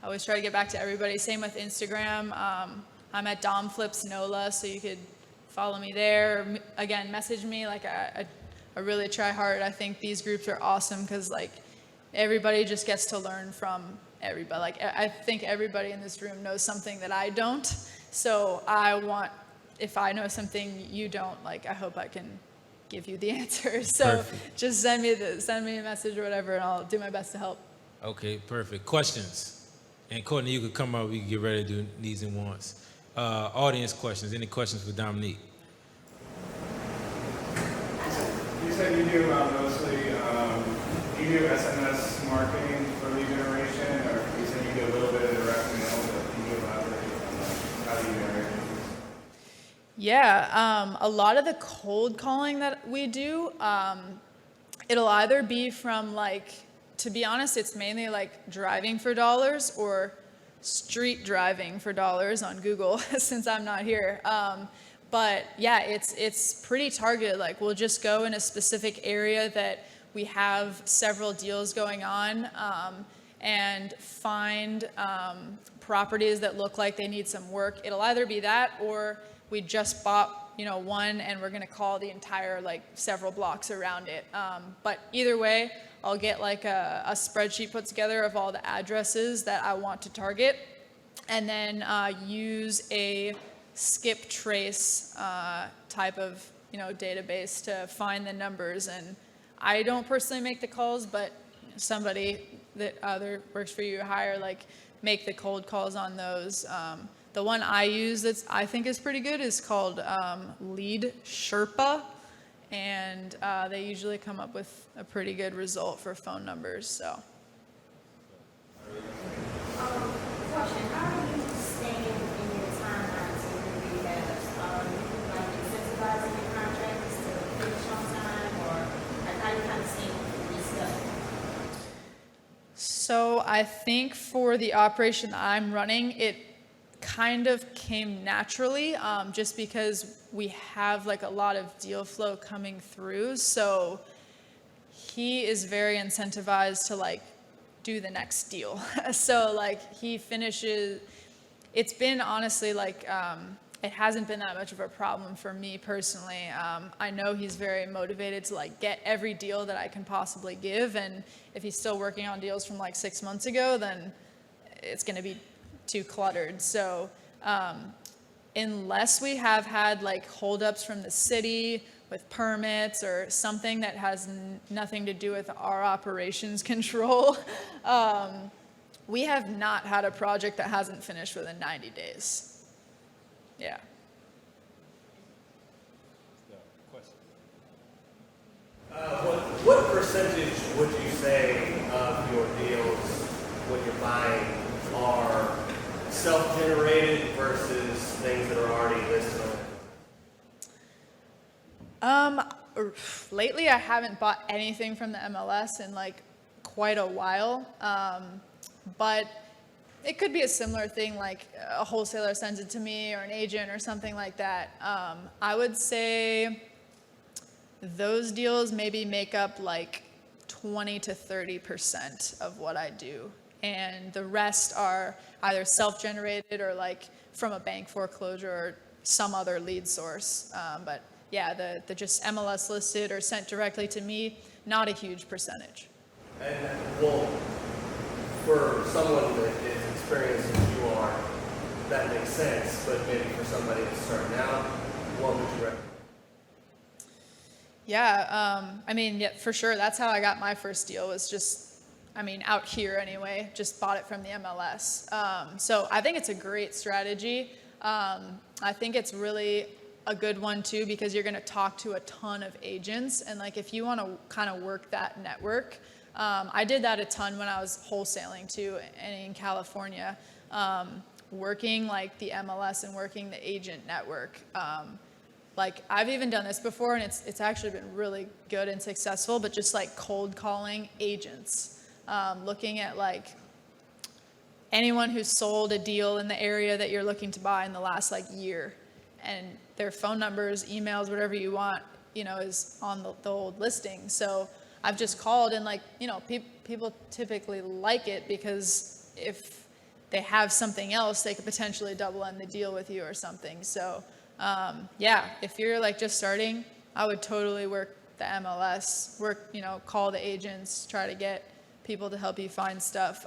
always try to get back to everybody. Same with Instagram. I'm at Dom Flips Nola, so you could follow me there. Again, message me. I really try hard. I think these groups are awesome because everybody just gets to learn from everybody. I think everybody in this room knows something that I don't. So if I know something you don't, I hope I can give you the answer. So Perfect. just send me a message or whatever, and I'll do my best to help. Okay, perfect. Questions? And Courtney, you could come up. We can get ready to do needs and wants. Audience questions. Any questions for Dominique? You said you do mostly, you do SMS marketing for lead generation, or you said you do a little bit of direct mail, but can you elaborate on how do you generate leads? Yeah, a lot of the cold calling that we do, it'll either be from to be honest, it's mainly driving for dollars or street driving for dollars on Google since I'm not here. But yeah, it's pretty targeted. We'll just go in a specific area that we have several deals going on and find properties that look like they need some work. It'll either be that or we just bought one and we're gonna call the entire several blocks around it. But either way, I'll get a spreadsheet put together of all the addresses that I want to target, and then use a skip trace type of database to find the numbers. And I don't personally make the calls, but somebody that either works for you or hire make the cold calls on those. The one I use that I think is pretty good is called Lead Sherpa. And they usually come up with a pretty good result for phone numbers. So. Question: how are you staying in your timeline to rehabs? You incentivizing your contractors to finish on time, or how you kind of staying stuck? So I think for the operation I'm running, it kind of came naturally, just because we have a lot of deal flow coming through. So he is very incentivized to do the next deal. So he finishes. It's been honestly it hasn't been that much of a problem for me personally. I know he's very motivated to get every deal that I can possibly give, and if he's still working on deals from 6 months ago, then it's going to be too cluttered. So unless we have had holdups from the city with permits or something that has nothing to do with our operations control, we have not had a project that hasn't finished within 90 days. Yeah. What percentage would you say of your deals when you're buying are self-generated versus things that are already listed on it? Lately I haven't bought anything from the MLS in quite a while, but it could be a similar thing, a wholesaler sends it to me or an agent or something like that. I would say those deals maybe make up 20 to 30% of what I do. And the rest are either self-generated or from a bank foreclosure or some other lead source. But yeah, the just MLS listed or sent directly to me, not a huge percentage. And well, for someone that is experienced as you are, that makes sense. But maybe for somebody that's starting out, what would you recommend? Yeah, yeah, for sure. That's how I got my first deal, was just, out here anyway, just bought it from the MLS. So I think it's a great strategy. I think it's really a good one too, because you're going to talk to a ton of agents. And if you want to kind of work that network, I did that a ton when I was wholesaling too, and in California, working the MLS and working the agent network. like I've even done this before, and it's actually been really good and successful, but just like cold calling agents, looking at like anyone who's sold a deal in the area that you're looking to buy in the last like year, and their phone numbers, emails, whatever you want, is on the old listing. So I've just called, and like, people typically like it because if they have something else, they could potentially double end the deal with you or something. So yeah, if you're like just starting, I would totally work the MLS, call the agents, try to get people to help you find stuff.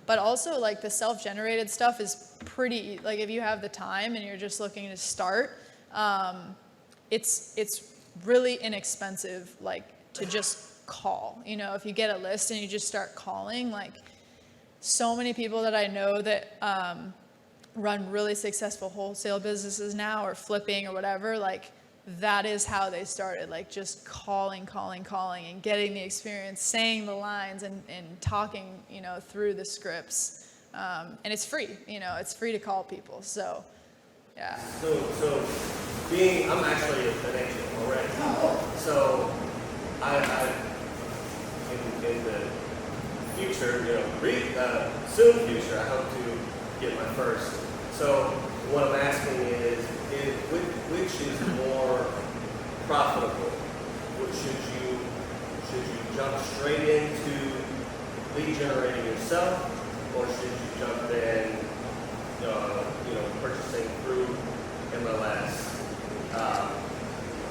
But also like the self-generated stuff is pretty, like if you have the time and you're just looking to start, it's really inexpensive, like to just call. If you get a list and you just start calling, like so many people that I know that run really successful wholesale businesses now, or flipping or whatever, like that is how they started, like just calling and getting the experience, saying the lines and talking, through the scripts. And it's free, it's free to call people. So, yeah. So I'm actually an agent already. So I in the future, soon future, I hope to get my first. So what I'm asking is which is more profitable? Should you jump straight into lead generating yourself, or should you jump in, purchasing through MLS?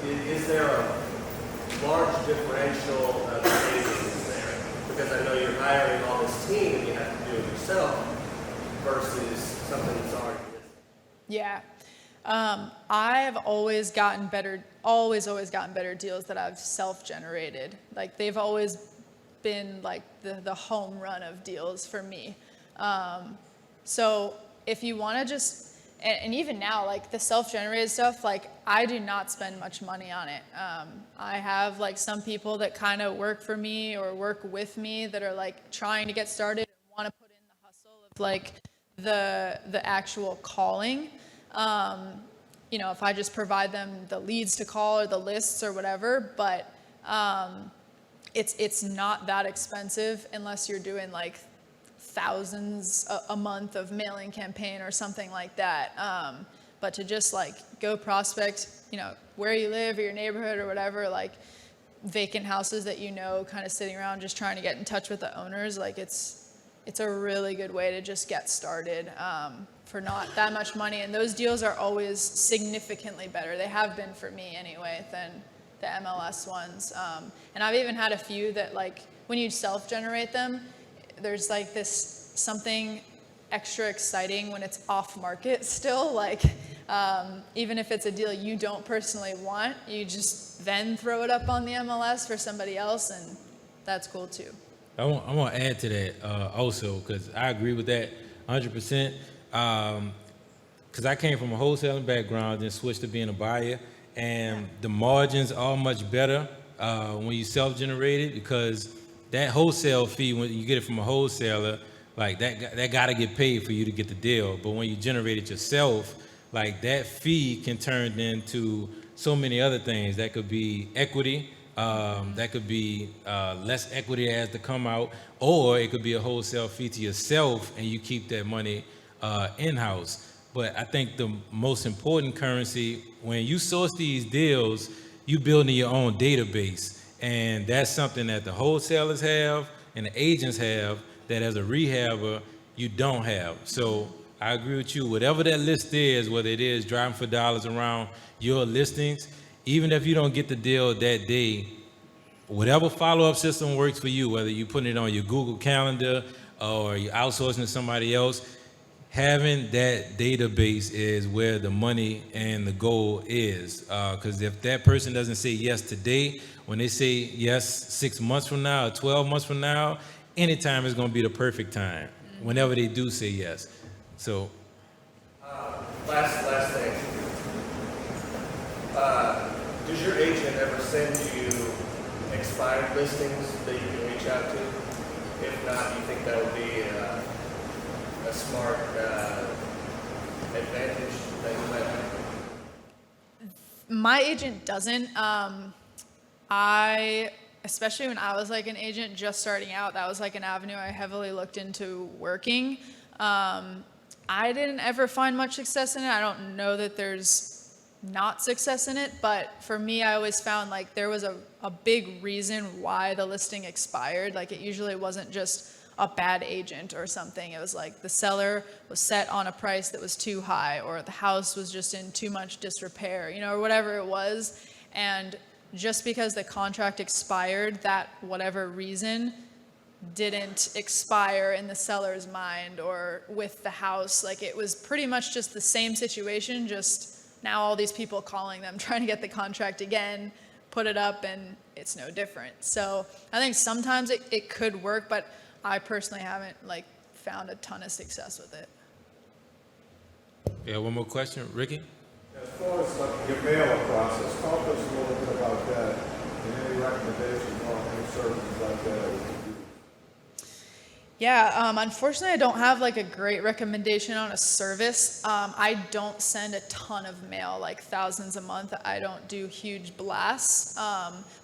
Is there a large differential of savings there? Because I know you're hiring all this team and you have to do it yourself versus something that's already existing. Yeah. I've always gotten better deals that I've self-generated. Like they've always been like the home run of deals for me. So if you want to just, and even now, like the self-generated stuff, like I do not spend much money on it. I have like some people that kind of work for me or work with me that are like trying to get started and want to put in the hustle of like the actual calling. If I just provide them the leads to call or the lists or whatever, but it's not that expensive unless you're doing like thousands a month of mailing campaign or something like that. But to just like go prospect, where you live or your neighborhood or whatever, like vacant houses that kind of sitting around just trying to get in touch with the owners, like it's a really good way to just get started for not that much money. And those deals are always significantly better. They have been for me anyway than the MLS ones. And I've even had a few that like when you self-generate them, there's like this something extra exciting when it's off market still. Like even if it's a deal you don't personally want, you just then throw it up on the MLS for somebody else, and that's cool too. I want to add to that also, because I agree with that 100%. Because I came from a wholesaling background, then switched to being a buyer, and the margins are much better when you self-generate it, because that wholesale fee, when you get it from a wholesaler, like that got to get paid for you to get the deal. But when you generate it yourself, like that fee can turn into so many other things. That could be equity. That could be less equity as to come out, or it could be a wholesale fee to yourself and you keep that money in-house. But I think the most important currency, when you source these deals, you building your own database. And that's something that the wholesalers have and the agents have that as a rehabber, you don't have. So I agree with you. Whatever that list is, whether it is driving for dollars around your listings, even if you don't get the deal that day, whatever follow-up system works for you, whether you're putting it on your Google Calendar or you're outsourcing to somebody else, having that database is where the money and the goal is. Because if that person doesn't say yes today, when they say yes 6 months from now or 12 months from now, anytime is going to be the perfect time, whenever they do say yes. So. Last thing. Does your agent ever send you expired listings that you can reach out to? If not, do you think that would be a smart advantage that you might have? My agent doesn't. Especially when I was like an agent just starting out, that was like an avenue I heavily looked into working. I didn't ever find much success in it. I don't know that there's not success in it, but for me, I always found like there was a big reason why the listing expired. Like it usually wasn't just a bad agent or something. It was like the seller was set on a price that was too high, or the house was just in too much disrepair, you know, or whatever it was. And just because the contract expired, that whatever reason didn't expire in the seller's mind or with the house. Like it was pretty much just the same situation, just now all these people calling them, trying to get the contract again, put it up, and it's no different. So I think sometimes it could work, but I personally haven't like found a ton of success with it. Yeah, one more question, Ricky? As far as like your mailing process, talk to us a little bit about that and any recommendations on any services like that. Yeah, unfortunately, I don't have like a great recommendation on a service. I don't send a ton of mail, like thousands a month. I don't do huge blasts.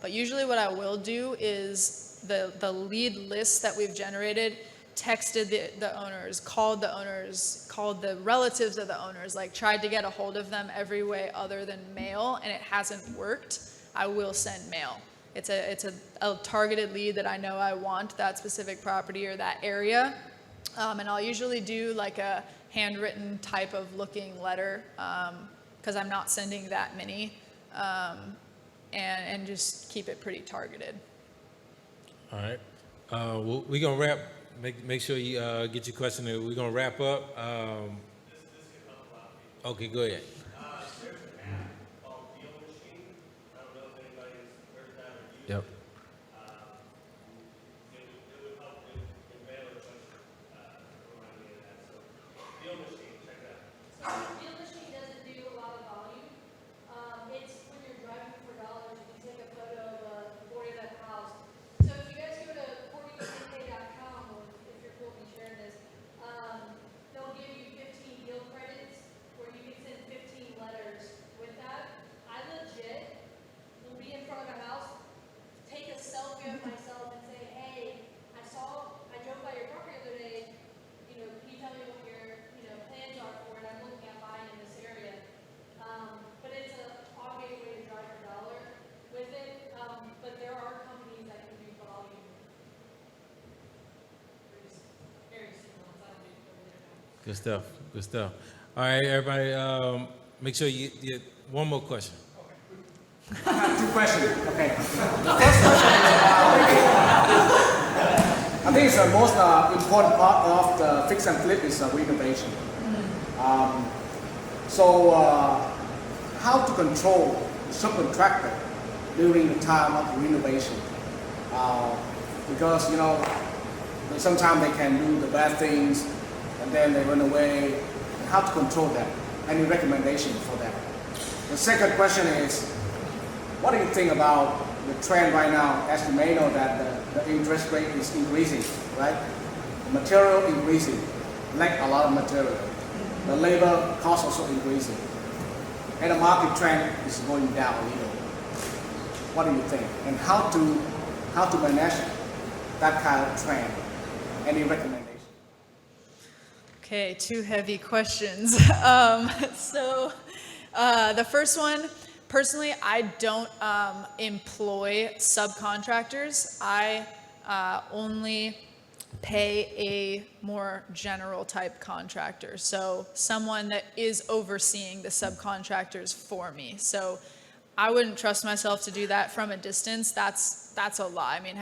But usually what I will do is the lead list that we've generated, texted the owners, called the relatives of the owners, like tried to get a hold of them every way other than mail, and it hasn't worked. I will send mail. It's a targeted lead that I know I want that specific property or that area. And I'll usually do like a handwritten type of looking letter because I'm not sending that many and just keep it pretty targeted. All right. Well, we're going to wrap. Make sure you get your question in. We're going to wrap up. Okay, go ahead. Yep. Deal machine doesn't do a lot of volume. It's when you're driving for dollars, you can take a photo of a 40-bed house. So if you guys go to 40k.com, or if you're cool with me sharing this, they'll give you 15 deal credits where you can send 15 letters with that. I legit will be in front of a house, take a selfie of myself and say, hey, I drove by your property the other day, you know, can you tell me what your, you know, plans are for it? I'm looking at buying in this area. But it's a automated way to drive your dollar with it. But there are companies that can do volume. Very simple. It's not a big deal. Good stuff. Good stuff. All right, everybody, make sure you get one more question. I have two questions. Okay. The first question is I think it's the most important part of the fix and flip is renovation. So how to control the subcontractor during the time of renovation? Because, you know, sometimes they can do the bad things and then they run away. How to control that? Any recommendation for that? The second question is, what do you think about the trend right now? As you may know that the interest rate is increasing, right? The material increasing, lack a lot of material. The labor cost also increasing. And the market trend is going down a little. What do you think? And how to manage that kind of trend? Any recommendations? Okay, two heavy questions. The first one, personally, I don't employ subcontractors. I only pay a more general type contractor. So someone that is overseeing the subcontractors for me. So I wouldn't trust myself to do that from a distance. That's a lot. I mean,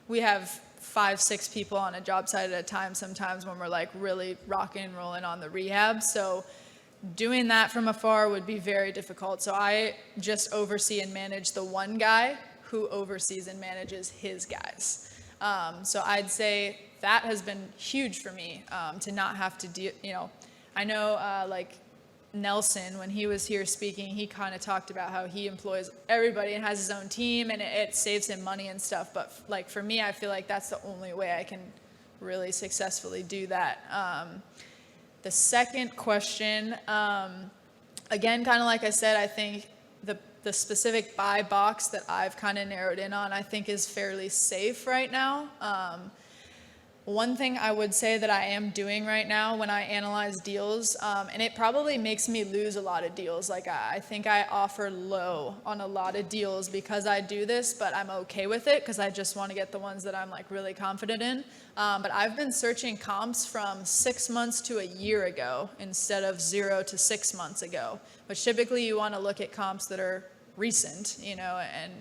we have 5-6 people on a job site at a time sometimes when we're like really rocking and rolling on the rehab. So doing that from afar would be very difficult. So I just oversee and manage the one guy who oversees and manages his guys. So I'd say that has been huge for me to not have to deal, you know, I know like Nelson, when he was here speaking, he kind of talked about how he employs everybody and has his own team and it saves him money and stuff. But like for me, I feel like that's the only way I can really successfully do that. The second question, again, kind of like I said, I think the specific buy box that I've kind of narrowed in on, I think is fairly safe right now. One thing I would say that I am doing right now when I analyze deals, and it probably makes me lose a lot of deals. Like I think I offer low on a lot of deals because I do this, but I'm okay with it because I just want to get the ones that I'm like really confident in. But I've been searching comps from 6 months to a year ago instead of 0 to 6 months ago, which typically you want to look at comps that are recent, you know, and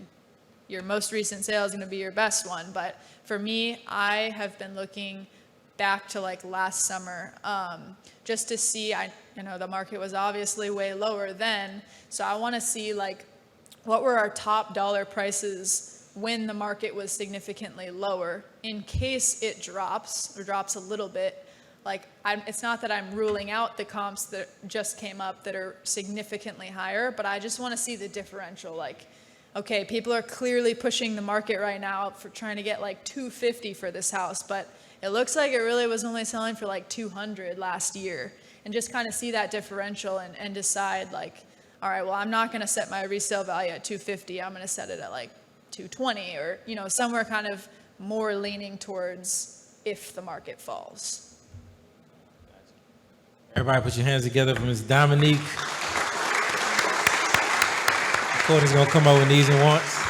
your most recent sale is going to be your best one. But for me, I have been looking back to like last summer just to see, you know, the market was obviously way lower then. So I want to see like what were our top dollar prices when the market was significantly lower in case it drops or drops a little bit. Like it's not that I'm ruling out the comps that just came up that are significantly higher, but I just want to see the differential. Like, okay, people are clearly pushing the market right now for trying to get like $250 for this house, but it looks like it really was only selling for like $200 last year. And just kind of see that differential and decide like, all right, well, I'm not going to set my resale value at $250. I'm going to set it at like $220 or, you know, somewhere kind of more leaning towards if the market falls. Everybody put your hands together for Ms. Dominique. Courtney's gonna come up with needs and wants.